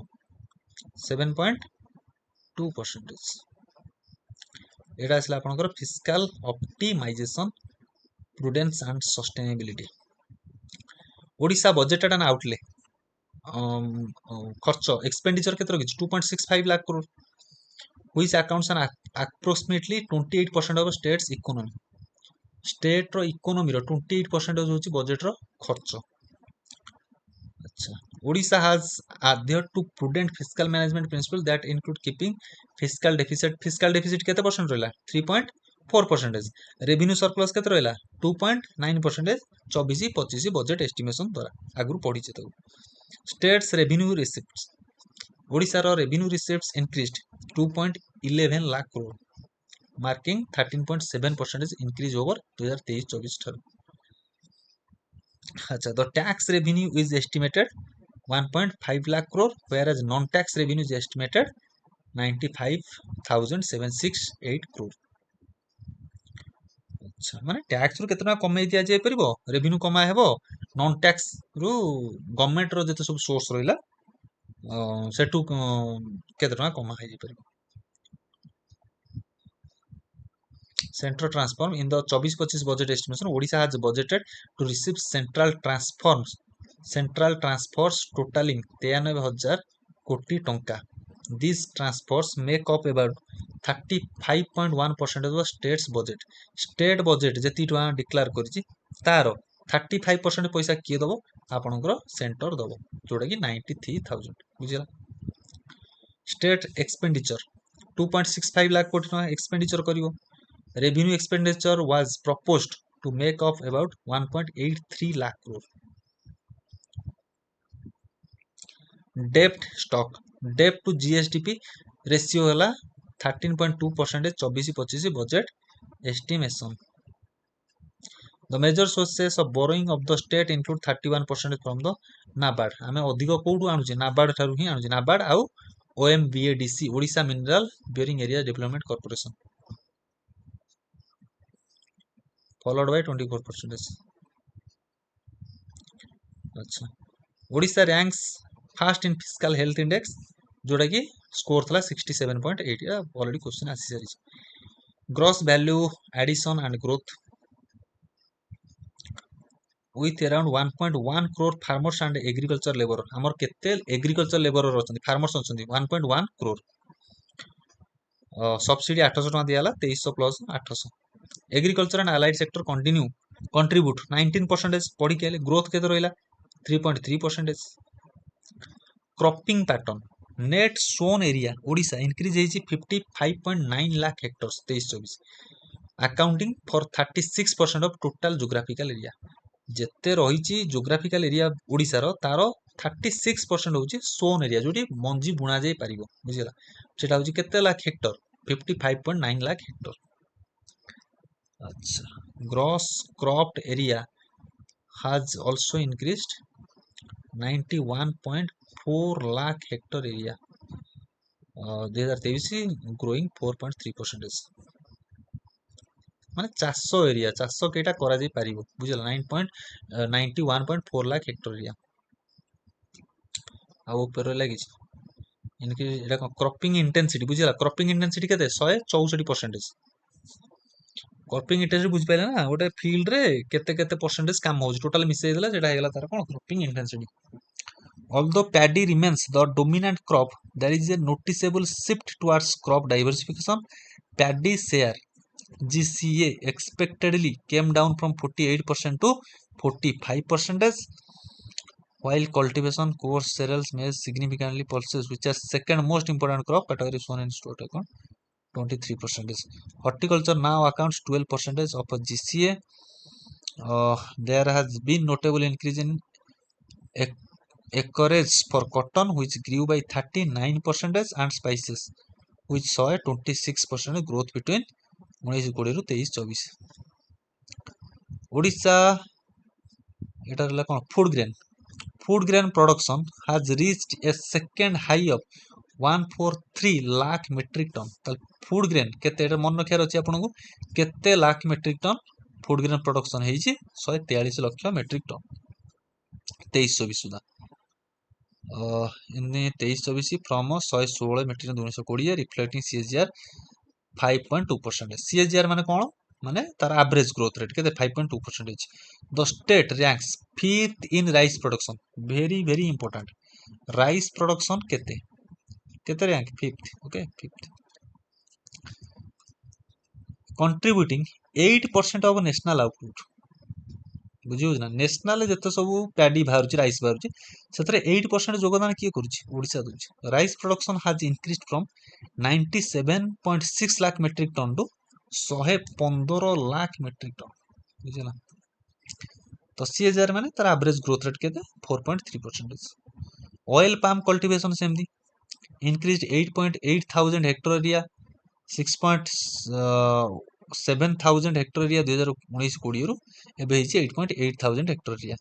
7.2% एटा आसला आपनकर fiscal optimization prudence and sustainability Odisha budgeted and outlay खर्च एक्सपेंडिचर केते रखिछि 2.65 lakh crore which accounts an approximately 28% of state's economy state रो इकोनॉमी रो 28% होछि बजेट रो खर्च अच्छा Odisha has adhered to prudent fiscal management principles that include keeping fiscal deficit केते परसेंट रहला 3.4% रेवेन्यू सरप्लस केते रहला 2.9% 24-25 बजेट एस्टिमेशन द्वारा आगु पढी छै स्टेट्स रेवेन्यू रिसिप्ट्स ओडिशा रो revenue receipts increased 2.11 lakh crore marking 13.7% increase over 2023-24 ठारू अच्छा the tax revenue is estimated 1.5 lakh crore whereas non-tax revenue is estimated 95,768 crore अच्छा माने टैक्स रु केतना कमाई दिया जाय परबो रेवेन्यू कमा हेबो नॉन टैक्स रु गवर्नमेंट रो जते सब सोर्स रहिला सेटू केतना कमा हे परबो central transform in the 24-25 budget estimation Odisha has budgeted to receive central transfers totaling 93,000 कोटी टंका these transfers make up about 35.1% of the state's budget state budget जति टका डिक्लेयर करछि तारो 35% पैसा किए दबो आपनकर सेंटर दबो जोडा कि 93,000 बुझिला स्टेट एक्सपेंडिचर 2.65 लाख कोटी टका expenditure करिवो revenue expenditure was proposed to make up about 1.83 lakh crore debt stock debt to GSDP ratio hela 13.2% 24-25 budget estimation the major sources of borrowing of the state include 31% from the NABARD आमे अधिक कोठु आनुछि NABARD Tharu ही आनुछि NABARD आउ OMBADC Odisha mineral bearing area development corporation followed by 24%. अच्छा Odisha ranks first in fiscal health index जोड़ा कि score थला 67.8 या already question आसी सारी gross value addition and growth with around 1.1 crore farmers and agriculture labor हमर केते एग्रीकल्चर लेबर रहछन फार्मर्स रहछन 1.1 crore सब्सिडी 800 टका दियाला 2300 plus 800 agriculture and allied sector continue contribute 19% पढ़ी के ग्रोथ केते रहला 3.3% cropping pattern net sown area Odisha increase हेछि 55.9 lakh hectares 23-24 accounting for 36% of total geographical area जेते रहिछि ज्योग्राफिकल एरिया ओडिशा रो तारो 36% होछि सोन एरिया जोटी मंजी बुना जाय परिबो बुझिला सेटा होछि केते लाख हेक्टर 55.9 लाख हेक्टर अच्छा gross cropped area has also increased 91.4 lakh hectare area 2023 growing 4.3% माने 400 एरिया 400 केटा करा जाय परिबो बुझला 91.4 लाख हेक्टर एरिया आ ऊपर लागी इनके एटा क्रॉपिंग इंटेंसिटी बुझला क्रॉपिंग इंटेंसिटी केते 164% क्रॉपिंग इंटेंसिटी बुझ पाइला ना गोटे फील्ड रे केते केते परसेंटेज काम होज टोटल मिसै देला सेटा हेगला तार कोन cropping intensity although paddy remains the dominant crop there is a noticeable shift towards crop diversification paddy share GCA expectedly came down from 48% to 45% while cultivation coarse cereals may significantly pulses which are second most important crop category shown in stored account 23%. Horticulture now accounts 12% of a GCA. There has been notable increase in acreage for cotton which grew by 39% and spices which saw a 26% growth between 1920 ରୁ 23-24 ओडिशा एटा रहला कोन food grain production has reached a second high of 143 lakh metric ton तल food grain केते एटा मन रखियार अछि आपन को केते lakh metric ton food grain production हेछि 143 लाख मेट्रिक टन 23-24 सुधा in 23-24 from 116 metric ton 1920 reflecting CAGR 5.2% CAGR माने कोन माने तार एवरेज ग्रोथ रेट के 5.2%। The state ranks fifth in rice production, very very important. Rice production केते केते rank fifth, okay fifth. Contributing 8% of national output, बुझियो ना, national जते सब पैडी बाहरुची राइस बाहरुची सेतरे 8% योगदान किए करूची ओडिसा दउची। Rice production has increased from 97.6 lakh metric ton to 115 lakh metric ton, बुझियो ना। तो सीएजआर माने तार एवरेज ग्रोथ रेट केते 4.3%। ऑयल पाम कल्टीवेशन सेमदी increased 8.8 thousand hectare area 6.7 thousand hectare area 2019-20 रु एबे हिची 8.8 थाउजेंड हेक्टर एरिया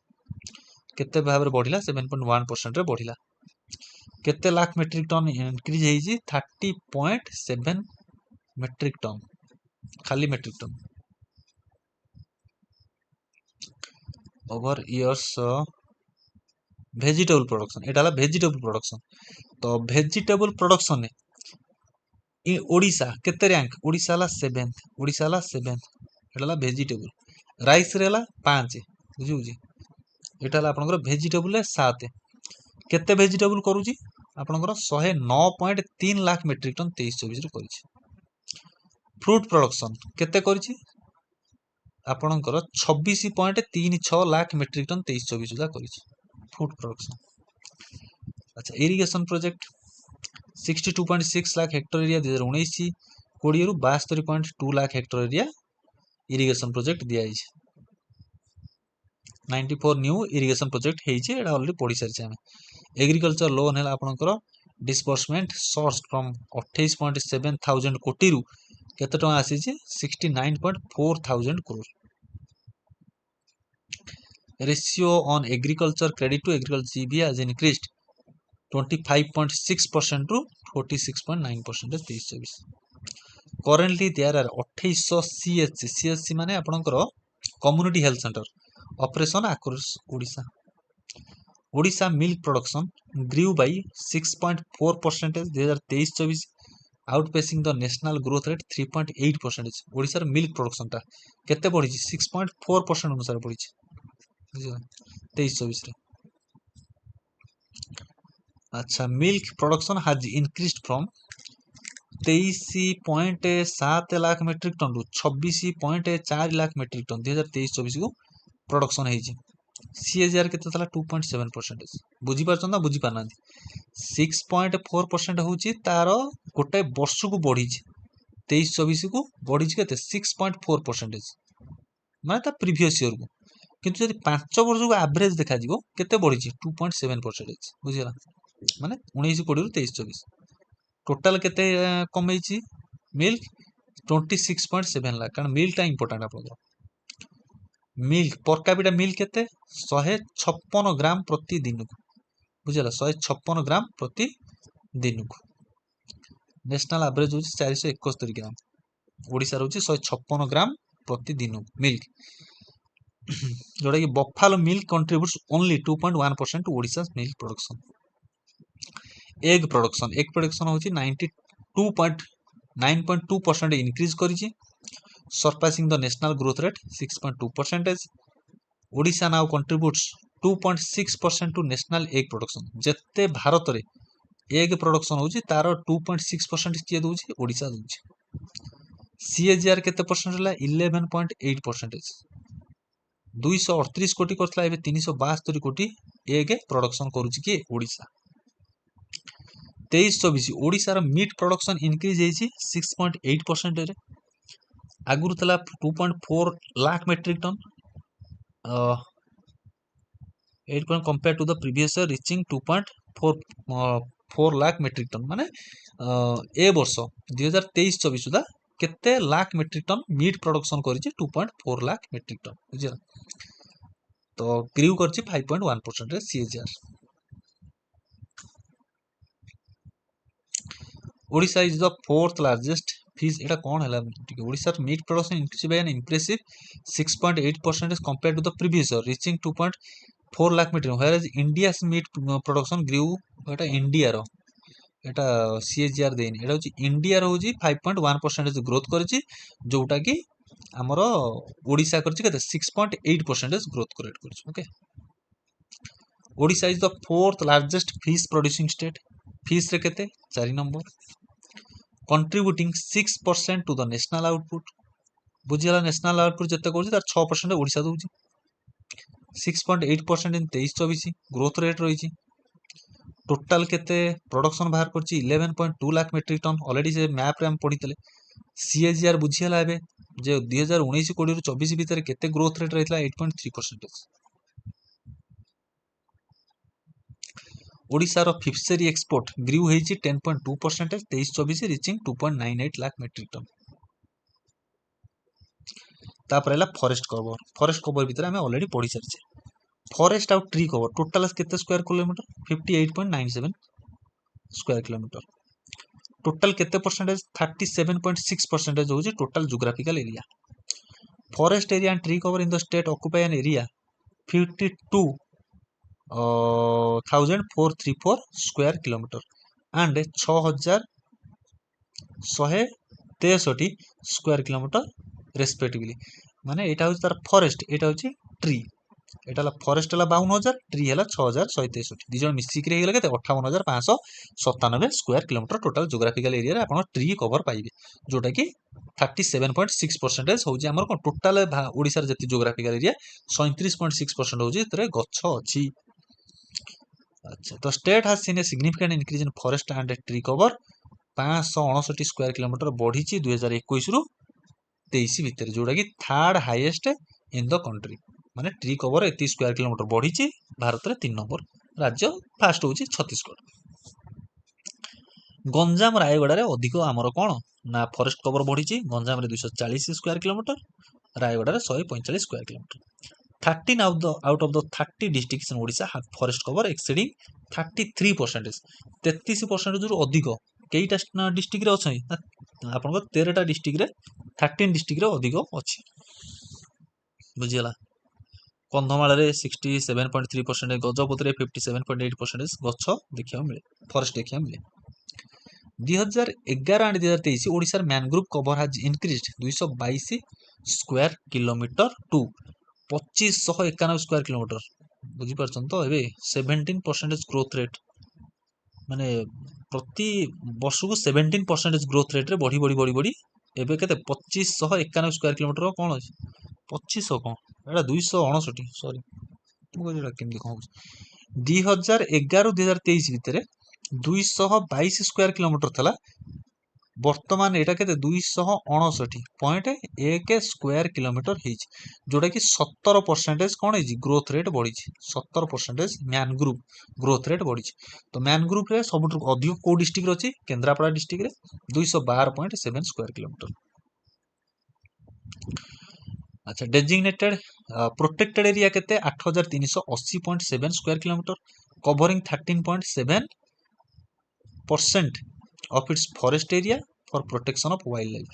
केते भाबरे बढ़िला 7.1% रे बढ़िला। केते लाख मेट्रिक टन इंक्रीज हेची 30.7 मेट्रिक टन, खाली metric ton over years. Vegetable production एटा हला वेजिटेबल प्रोडक्शन। तो वेजिटेबल प्रोडक्शन ने ओडिशा केते रैंक, ओडिशा हला 7th, ओडिशा हला 7th। एटा हला वेजिटेबल। राइस रे हला 5, बुझी बुझी। एटा हला आपनकर वेजिटेबल रे 7। केते वेजिटेबल करूची आपनकर 109.3 लाख मेट्रिक टन 23-24 रे करिछि। फ्रूट प्रोडक्शन केते करिछि आपनकर 26.36 लाख मेट्रिक टन 23-24 सुधा करिछि फ्रूट प्रोडक्शन। अच्छा irrigation project 62.6 lakh hectare area 2019-20 रु 72.2 lakh hectare area irrigation project दिया है। 94 न्यू इरिगेशन प्रोजेक्ट हेइचे, एटा ऑलरेडी पढ़ी सारिछे हमें। एग्रीकल्चर लोन है आपनकर डिस्बर्समेंट सोर्स फ्रॉम 28.7 थाउजेंड कोटी रु केते टका आसीचे 69.4 thousand crore. Ratio on agriculture credit to agriculture GVA has increased 25.6% to 46.9% 23-24। Currently there are 2800 CHC, CHC माने आपनकर community health centre operation across Odisha. Odisha milk production grew by 6.4% 2023-24 outpacing the national growth rate 3.8%। Odisha milk production टा केते बढ़ी 6.4% अनुसार बढ़ी 23-24 रे। अच्छा milk production has increased from 23.7 lakh metric ton रु 26.4 लाख मेट्रिक टन 2023-24 को प्रोडक्शन हेइची। सीएजीआर केते तला 2.7%। बुझी पारछन ना बुझी पाना 6.4% होची तारो गोटे वर्ष को बढ़ी 23-24 को बढ़ी केते 6.4% माने ता प्रीवियस ईयर को। किंतु यदि 5 वर्ष को एवरेज देखा जिवो केते बढ़ी 2.7%। बुझिला माने 19-20 रु 23-24 टोटल केते कमेइची मिल्क 26.7 लाख। कारण मिल्क टा इंपोर्टेंट आपन मिल्क पर कैपिटा मिल्क केते 156 ग्राम प्रति दिन को, बुझला 156 ग्राम प्रति दिन को। नेशनल एवरेज होची 471 ग्राम, ओडिसा रहउची 156 ग्राम प्रति दिन को मिल्क। जोड़ा कि buffalo milk contributes only 2.1% to Odisha milk production. Egg production होची 9.2% इंक्रीज करिछि surpassing the national growth rate 6.2%। Odisha now contributes 2.6% to national egg production. जत्ते भारत रे एग प्रोडक्शन होची तारो 2.6% किए दोची ओडिशा दोची। सीएजीआर केते परसेंट हला 11.8%। 238 कोटी करथला एबे 372 कोटी एग प्रोडक्शन करूची कि ओडिशा। 23-24 ओडिसा रो मीट प्रोडक्शन इंक्रीज हेची 6.8% रे। आगुरु तला 2.4 lakh metric ton 8 compare to the previous year reaching 2.4 lakh metric ton माने ए वर्ष 2023-24 सुधा केते lakh metric ton meat production करिछि 2.4 लाख मेट्रिक टन, बुझिला। तो ग्रीव करछि 5.1% रे CAGR. Odisha is the fourth largest fish, एटा कोन हला Odisha meat production increase by an impressive 6.8% as compared to the previous year reaching 2.4 lakh meat, whereas India meat production grew, एटा India रो एटा सीएजीआर देइन, एटा होची इंडिया रो होची 5.1% ग्रोथ करछि जोटा कि आमर ओडिशा करछि केते 6.8% ग्रोथ रेट करछि okay. Odisha is the fourth largest fish producing state, fish रे केते 4 नंबर, contributing 6% to the national output. बुझिला नेशनल आउटपुट जते करछि तार 6% ओडिशा दउछि। 6.8% इन 23-24 ग्रोथ रेट रही। टोटाल केते प्रोडक्शन बाहर करछि 11.2 लाख मेट्रिक टन। ऑलरेडी से मैप रे हम पढितले। सीएजीआर बुझिला एबे जे 2019-20 रु 24 भीतर केते ग्रोथ रेट रहितला 8.3%। ओडिशा रो फिशरी एक्सपोर्ट ग्रीव हेछि 10.2% 23-24 रिचिंग 2.98 लाख मेट्रिक टन। तापर हला फॉरेस्ट कवर। फॉरेस्ट कवर भीतर हमें ऑलरेडी पढि सारिछे। Forest out tree cover total केते square kilometre 58.97 square kilometre. Total केते परसेंटेज 37.6% होछि total geographical area. Forest area and tree cover in the state occupy an area 52,434 square kilometre and 6,163 square kilometre respectively. माने एटा होछि तार forest, एटा होछि tree. एटा ला forest ला 52,000, tree हला 6,163। दिजन मिसिक रे गेला केते 58,597 square kilometre total geographical area रे आपण ट्री कवर पाइबे, जोटा कि 37.6% होछि हमर कोन टोटल ओडिसा रे जति जियोग्राफिकल एरिया 37.6% होछि तरे गच्छ अछि। अच्छा, तो state has seen a significant increase in forest and tree cover 559 square kilometre बढ़ी 2021 रु 23 भितर, जोटा कि third highest in the country. माने ट्री कवर 30 स्क्वायर किलोमीटर बढ़ी भारत रे 3 नंबर राज्य, फास्ट होची छत्तीसगढ़। गंजाम रायगड़ा रे अधिक आमर कोन ना फॉरेस्ट कवर बढ़ी। गंजाम रे 240 स्क्वायर किलोमीटर, रायगड़ा रे 145 square kilometre. 13 out of the 30 districts in Odisha have forest cover exceeding 33%। 33% जो अधिक केईटा डिस्ट्रिक्ट रे अछि आपन 13टा डिस्ट्रिक्ट रे 13 डिस्ट्रिक्ट रे अधिक अछि। बुझिला कंधमाल रे 67.3%, गजपति रे 57.8% गच्छ देखिया मिले, फॉरेस्ट देखिया मिले। 2011 and 2023 Odisha mangrove cover has increased 222 square kilometre to 2591 square kilometre. बुझी परछन तो एबे 17% ग्रोथ रेट, माने प्रति वर्ष को 17% ग्रोथ रेट रे बढ़ी बढ़ी बढ़ी बढ़ी एबे केते 2591 स्क्वायर किलोमीटर कोन अछि 2500 कोन एटा 259 सॉरी मु जेटा केमदी कहू 2011-2023 भितरे 222 स्क्वायर किलोमीटर थला, वर्तमान एटा केते 259.1 स्क्वायर किलोमीटर हेछि, जोटा कि 17% कोन हेछि ग्रोथ रेट बढ़ी 17% मैनग्रोव ग्रोथ रेट बढ़ी। तो मैनग्रोव रे सबुठ अधिक को डिस्ट्रिक्ट रे अछि केंद्रापड़ा डिस्ट्रिक्ट रे 212.7 स्क्वायर किलोमीटर। अच्छा, डेजिग्नेटेड प्रोटेक्टेड एरिया केते 8380.7 square kilometre covering 13.7% of its forest area for protection of wildlife।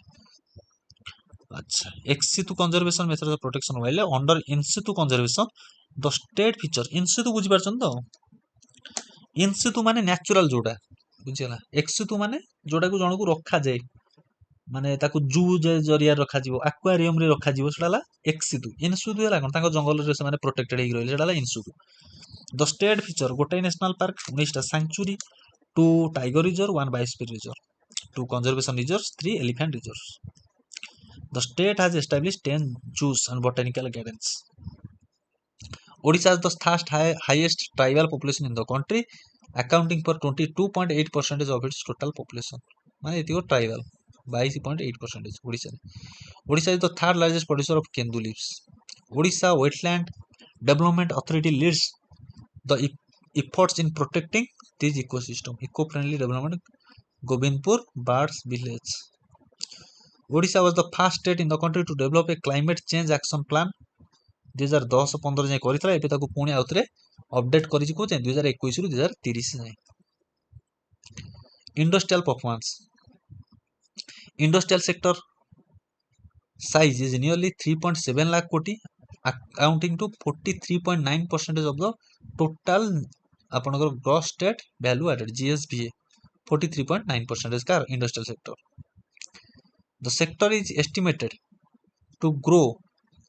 अच्छा, ex situ conservation method of protection of wildlife under in situ conservation the state feature in situ बुझी परछन तो in situ माने natural जोटा बुझिला, ex situ माने जोटा को जण को रखा जाय, माने ताको जू जरिया रखा जीवो, एक्वारियम रे रखा जीवो, सेटाला ex situ। in situ हला कोन ताको जंगल रे से माने प्रोटेक्टेड हेइ रहले, सेटाला in situ। The state feature गोटे नेशनल पार्क 19टा sanctuary, 2 tiger reserve, 1 biosphere reserve, 2 conservation reserves, 3 elephant reserves. The state has established 10 zoos and botanical gardens। Odisha has the first highest tribal population in the country, accounting for 22.8% of its total population। माने एतिको tribal 22.8% Odisha रे। Odisha is the third largest producer of kendu leaves। Odisha Wetland Development Authority leads the efforts in protecting this ecosystem, eco-friendly development, Govindpur Birds Village। Odisha was the first state in the country to develop a climate change action plan 2010-15 जाय करितला, एबे ताको पुणी आउतरे update करिछि को 2021 रु 2030 जाय। Industrial performance, industrial sector size is nearly 3.7 lakh koti, accounting to 43.9% of the total आपनकर gross state value added GSVA 43.9% का industrial sector. The sector is estimated to grow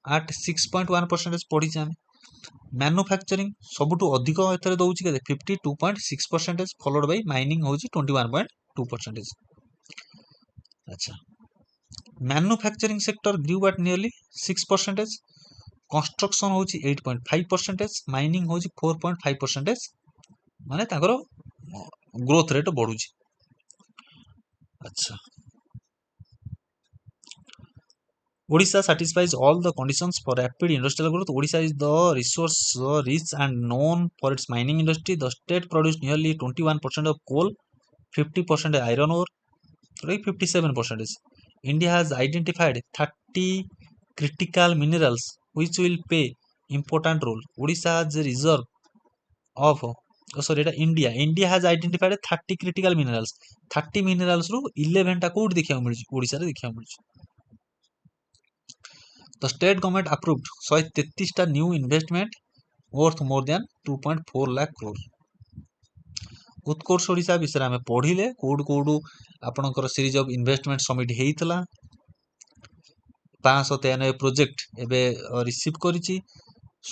at 6.1% पढ़ी आम मैन्युफैक्चरिंग सबुठू अधिक एथरे दउची के 52.6% फॉलोड बाय माइनिंग होची 21.2%। अच्छा manufacturing sector ग्रू eight nearly 6%, construction होची 8.5%, mining होची 4.5%, माने ताकर ग्रोथ रेट बढ़ुची। अच्छा Odisha satisfies all the conditions for rapid industrial growth. Odisha is the resource rich and known for its mining industry. The state produced nearly 21% of coal, 50% iron ore, like 57%. India has identified 30 critical minerals which will play important role. Odisha has a reserve of India has identified 30 critical minerals. 30 minerals रू 11 टा code देखिया मिलुची ओडिसा रे देखिया मिलुची। The state government approved 133 टा new investment worth more than 2.4 lakh crore. उत्कर्ष ओडिशा विषय आम पढ़िले कोड कोड आपणकर सीरीज ऑफ इन्वेस्टमेंट सबमिट हेइतला 593 प्रोजेक्ट एबे रिसीव करिछि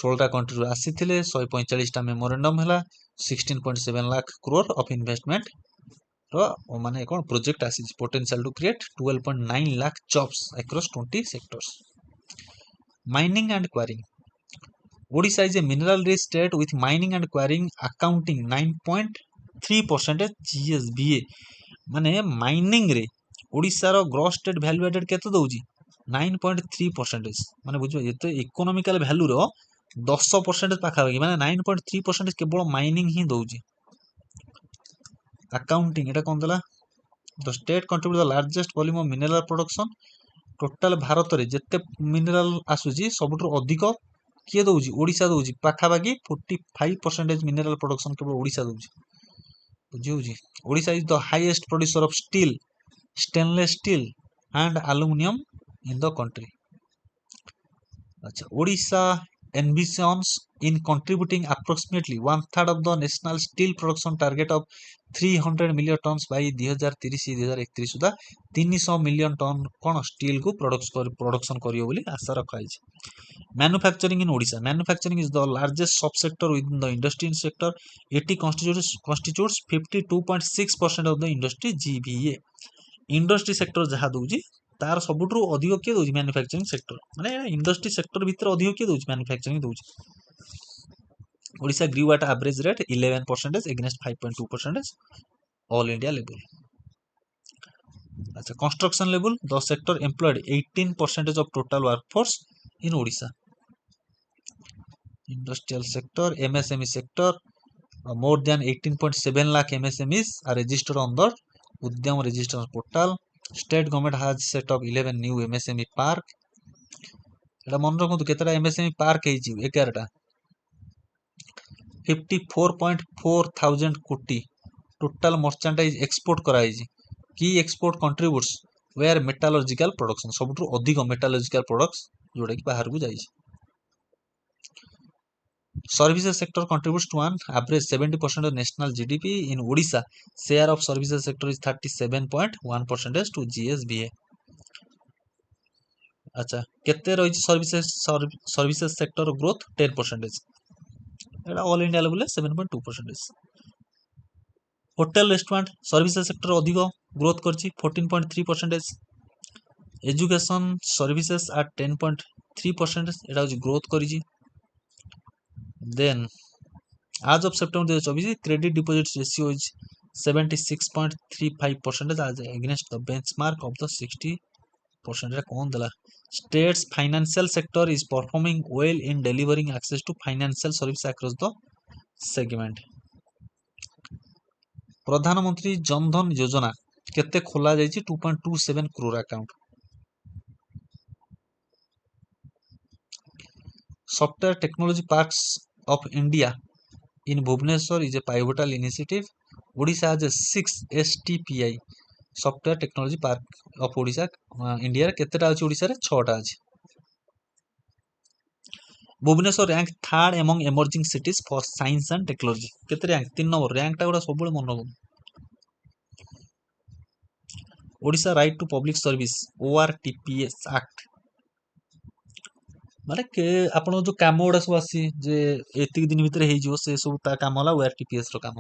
16 टा कंट्री रू आसीथिले 145 टा मेमोरेंडम हला 16.7 लाख करोड़ ऑफ इन्वेस्टमेंट रो माने कोन प्रोजेक्ट आसी potential to create 12.9 lakh jobs across 20 sectors. Mining and quarrying. Odisha is a mineral rich state with mining and quarrying accounting 9.3% GSBA माने माइनिंग रे ओडिसा रो ग्रॉस स्टेट वैल्यू एडेड केते दउची 9.3% माने बुझियो एते इकोनॉमिकल वैल्यू रो 10% पाखाबी माने 9.3% केवल माइनिंग ही दउची। अकाउंटिंग एटा कोन देला the state contribute the largest volume of mineral production total Bharat रे जत्ते मिनरल आसुची सबुठु अधिक किए दउची ओडिसा दउची पाखाबागी 45% मिनरल प्रोडक्शन केवल ओडिसा दउची बुझियोची। Odisha is the highest producer of steel stainless steel and aluminium in the country. अच्छा Odisha envisions in contributing approximately 1/3 of the national steel production target of 300 million tons by 2030-2031 सुधा 300 मिलियन टन कोन steel को production करियो बोली आशा रखाई छै। Manufacturing in Odisha manufacturing is the largest sub sector within the industry sector एटी constitutes 52.6% of the industry GVA। Industry sector जहा दउजी तार सबुठु अधिक किए दउजी मैन्युफैक्चरिंग सेक्टर माने इंडस्ट्री सेक्टर भीतर अधिक किए दउजी मैन्युफैक्चरिंग दउजी। Odisha grew at average rate 11% against 5.2% all India level. अच्छा construction level the sector employed 18% of total workforce in Odisha. Industrial sector MSME sector more than 18.7 lakh MSMEs are registered on the Udyam Registration Portal. State government has set up 11 new MSME park. एटा मन रखु केतरा MSME park हेची 11 टा 54.4 thousand कोटी total merchandise export कराइजी की export contributes where metallurgical production सबुठु अधिक metallurgical products जोडा कि बाहर को जाइजी। Services sector contributes to an average 70% of national GDP. In Odisha, share of services sector is 37.1% to GSBA. अच्छा केते रही सर्विसेज सेक्टर ग्रोथ 10%। एटा all India level 7.2%। Hotel restaurant services sector अधिक ग्रोथ करछि 14.3%। Education services at 10.3% Etah growth करिछि। Then, as of September 2024, credit deposit ratio is 76.35% as against the benchmark of the 60%. कौन दिला? State's financial sector is performing well in delivering access to financial services across the segment. प्रधानमंत्री जन धन योजना केते खोला जाइछि 2.27 crore account. Software Technology Parks of India in Bhubaneswar is a pivotal initiative. Odisha has a 6 STPI Software Technology Park of Odisha. India केतेटा अछि ओडिसा रे 6 टा अछि। Bhubaneswar rank third among emerging cities for science and technology. केते rank 3 number rank टा गुडा सबले मन रखु। Odisha Right to Public Service ORTPS Act ମାନେ ଆପଣ ଯୋଉ କାମ ଗୁଡା ସବୁ ଆସି ଯେ ଏତିକି ଦିନ ଭିତରେ ହେଇଯିବ ସେ ସବୁ ତା କାମ ହେଲା ORTPS ର କାମ,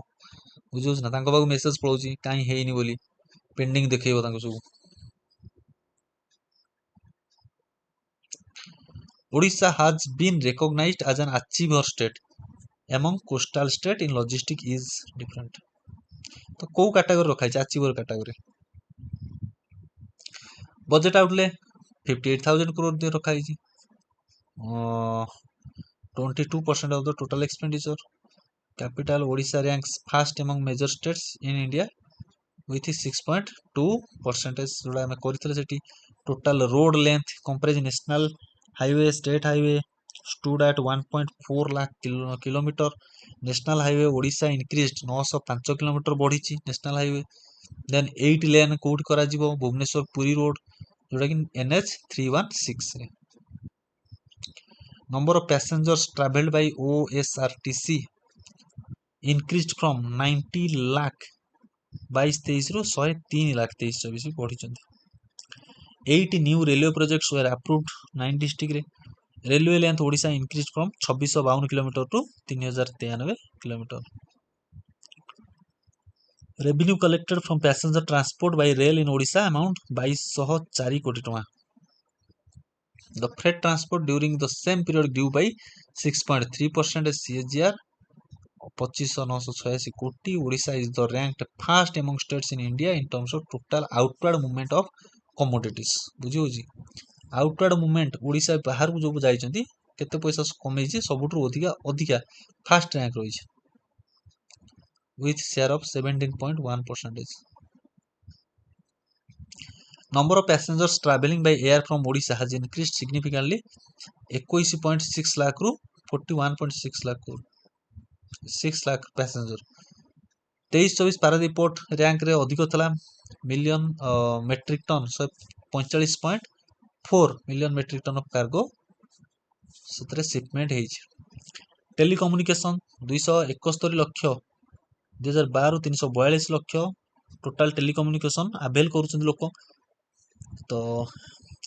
ବୁଝିହଉଛି ନା? ତାଙ୍କ ପାଖକୁ ମେସେଜ ପଳଉଛି କାହିଁ ହେଇନି ବୋଲି, ପେଣ୍ଡିଙ୍ଗ ଦେଖେଇବ ତାଙ୍କୁ ସବୁ। Odisha has been recognized as an achiever state among coastal state in logistic is different। ତ କୋଉ କାଟାଗୋରୀ ରଖା ହେଇଛି? ଆଚିଭର କାଟାଗୋରୀ। ବଜେଟ ଆଉଟଲେ 58,000 crore দিয়ে ରଖା ହେଇଛି। 22% of the total expenditure। Capital Odisha ranks first among major states in India with 6.2%। ଯୋଉଟା ଆମେ କରିଥିଲେ ସେଠି total road length comprise national highway, state highway stood at 1.4 lakh kilometer। national highway Odisha increased 905 kilometer ବଢିଛି national highway। then 8 lane କୋଉଠି କରାଯିବ? Bhubaneswar Puri road, ଯୋଉଟା କି NH 316 ରେ। number of passengers traveled by OSRTC increased from 90 lakh 22-23 ରୁ 103 lakh 23-24 ବଢିଛନ୍ତି। 8 new railway projects were approved 9 district ରେ। railway length Odisha increased from 2652 km to 3093 km। revenue collected from passenger transport by rail in Odisha amount 2204 କୋଟି ଟଙ୍କା। the freight transport during the same period grew by 6.3% CAGR 25,986 କୋଟି। Odisha is the ranked first among states in India in terms of total outward movement of commodities। ବୁଝି ହଉଛି? outward movement Odisha ବାହାରକୁ ଯୋଉ ଯାଇଛନ୍ତି କେତେ ପଇସା କମେଇଛି? ସବୁଠୁ ଅଧିକା ଫାଷ୍ଟ ରାଙ୍କ ରହିଛି with share of 17.1%। number of passengers traveling by air from Odisha has increased significantly 21.6 lakh ରୁ 41.6 lakh 6 lakh passenger। 23-24 Paradip port ରାଙ୍କରେ ଅଧିକ ଥିଲା million metric ton 145.4 million metric ton of cargo ସେଥିରେ ସିପମେଣ୍ଟ ହେଇଛି। Telecommunication 271 lakh 2012 342 lakh total telecommunication avail କରୁଛନ୍ତି ଲୋକ। ତ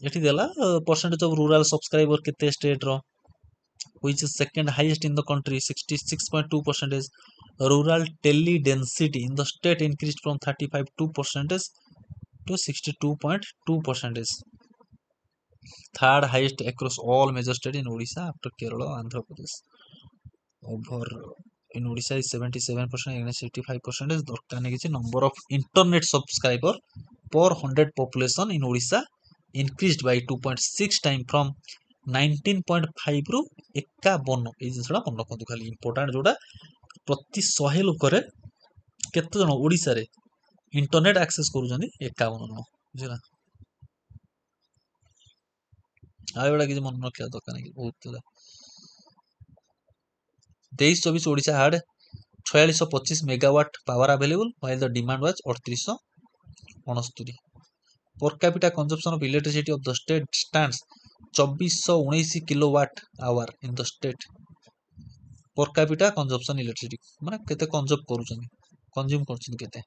ଏଠି ଦେଲା ପରସେଣ୍ଟେଜ ଅଫ ରୁରାଲ ସବସ୍କ୍ରାଇବର କେତେ ଷ୍ଟେଟ ର, which is second highest in the country 66.2%। rural tele density in the state increased from 35.2% to 62.2%। third highest across all major states in Odisha after Kerala, Andhra Pradesh। over in Odisha is 77% against 85%। ଦରକାର ନାହିଁ କିଛି। number of internet subscriber per 100 population in Odisha increased by 2.6 time from 19.5 ରୁ 51। ଏଇ ଜିନିଷଟା ମନେ ରଖନ୍ତୁ ଖାଲି important, ଯୋଉଟା ପ୍ରତି 100 ଲୋକରେ କେତେ ଜଣ ଓଡ଼ିଶାରେ ଇଣ୍ଟରନେଟ ଆକ୍ସେସ କରୁଛନ୍ତି? 51 ଜଣ। ବୁଝିଲା? ଆଉ ଏଗୁଡା କିଛି ମନେ ରଖିବା ଦରକାର ନାହିଁ, ବହୁତ ଥିଲା। 23-24 Odisha had 4625 megawatt power available while the demand was 3869। per capita consumption of electricity of the state stands 2419 kilowatt hour in the state। per capita consumption electricity ମାନେ କେତେ କନଜ୍ୟୁମ କରୁଛନ୍ତି କେତେ।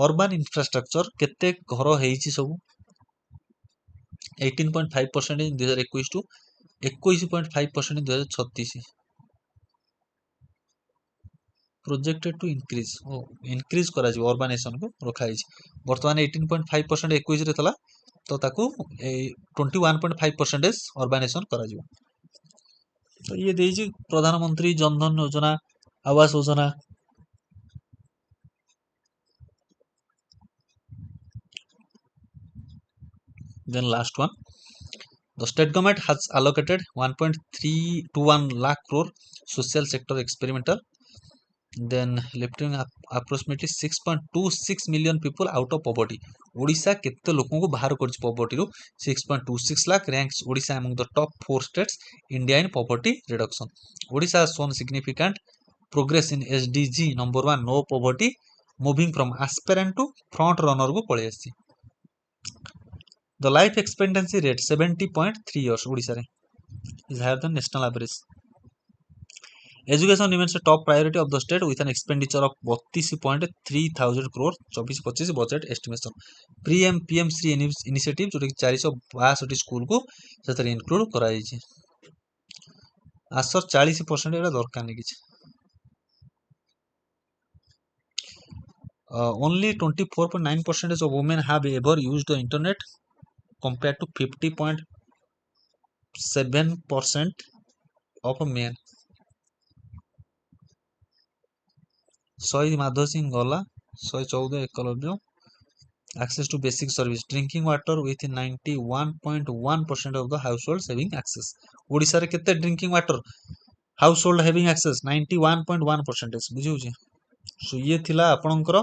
urban infrastructure କେତେ ଘର ହେଇଛି ସବୁ? 18.5% in 2021 to 21.5% in 2036। projected to increase increase କରାଯିବ urbanization କୁ ରଖା ହେଇଛି। ବର୍ତ୍ତମାନ 18.5% 21 ରେ ଥିଲା, ତ ତାକୁ 21.5% urbanization କରାଯିବ। ତ ଇଏ ଦେଇଛି ପ୍ରଧାନମନ୍ତ୍ରୀ ଜନଧନ ଯୋଜନା, Awas Yojana. then last one, the state government has allocated 1.321 lakh crore social sector experimental, then lifting up approximately 6.26 million people out of poverty। Odisha କେତେ ଲୋକଙ୍କୁ ବାହାର କରିଛି poverty ରୁ? 6.26 lakh ranks Odisha among the top 4 states India in poverty reduction। Odisha has shown significant progress in SDG number 1 no poverty, moving from aspirant to front runner କୁ ପଳେଇ ଆସିଛି। the life expectancy rate 70.3 years ଓଡ଼ିଶାରେ is higher than national average। Education remains top priority of the state with an expenditure of 32.3000 crore 24-25 budget estimation प्रीएम PM Shri initiative जोटा कि 462 school को से include कराई आसर 40% एटा दरकार नहीं किसी only 24.9% of women have ever used the internet compared to 50.7% of men शहीद माधव सिंह गला 114 Eklavya access to basic service drinking water with 91.1% of the households having access Odisha रे केते drinking water household having access 91.1% बुझी होची सो ये थिला आपणकर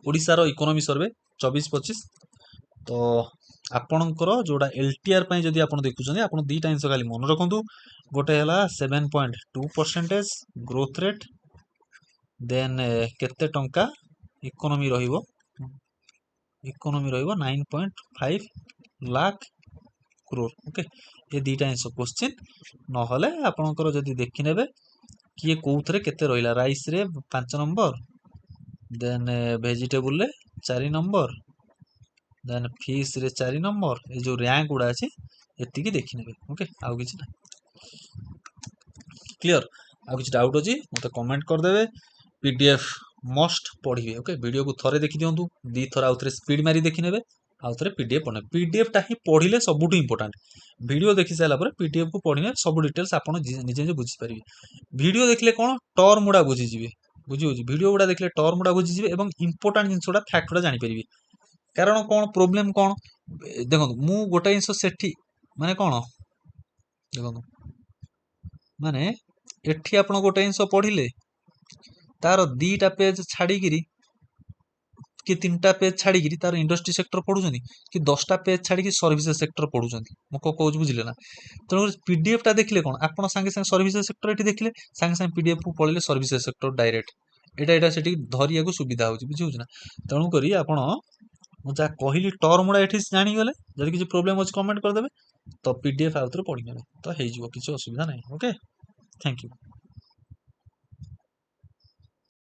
ओडिसा रो इकोनॉमी सर्वे 24-25 तो आपणकर जोड़ा एलटीआर पई जदी आपण देखुछन आपण दीटा जिंस खाली मन रखंतु गोटे हला 7.2% ग्रोथ रेट देन केते टंका इकोनॉमी रहिबो 9.5 लाख करोड़ ओके ये दीटा जिंस क्वेश्चन नहले आपणकर जदी देखि नेबे किए कोउथरे केते रहिला राइस रे 5 नंबर देन वेजिटेबल रे 4 नंबर देन फिश रे 4 नंबर ए जो रैंक गुडा अछि एति की देखि नेबे ओके आउ किछ ना क्लियर आउ किछ डाउट अछि मते कमेंट कर देबे पीडीएफ मस्ट पढ़िबे ओके वीडियो को थरे देखि दियंतु दी थरा आउथरे स्पीड मारी देखि नेबे आउथरे पीडीएफ पढने पीडीएफ ता ही पढिले सबुटु इंपोर्टेंट वीडियो देखि साला पर पीडीएफ को पढिने सब डिटेल्स आपण निजे निजे बुझि परिबे वीडियो देखले कोन टर्म मुडा बुझि जिवे बुझि होजी वीडियो गुडा देखले टर्म मुडा बुझि जिवे एवं इंपोर्टेंट जिंसोडा फैक्ट गुडा जानि परिबे कारण कोन प्रॉब्लम कोन देखो मु गोटा जिंस सेठी माने कोन देखो माने एठी आपण गोटा जिंस पढिले तार दीटा पेज छाड़ी गिरी कि 3टा पेज छाड़ी गिरी तार इंडस्ट्री सेक्टर पढुछनी कि 10टा पेज छाड़ी कि सर्विस सेक्टर पढुछनी मो को कहूज बुझिले ना तो पीडीएफ टा देखले कोन आपण संगे संगे सर्विस सेक्टर एठी देखले संगे संगे पीडीएफ को पढिले सर्विस सेक्टर डायरेक्ट एटा सेठी धरिया को सुविधा होची बुझि होची ना तणु करी आपण मु जा कहिली टर्म मुडा एठी जानि गले जदि किछि प्रॉब्लम होची कमेंट कर देबे तो पीडीएफ आउतर पढि नेबे तो हेइ जिवो किछि असुविधा नै ओके थैंक यू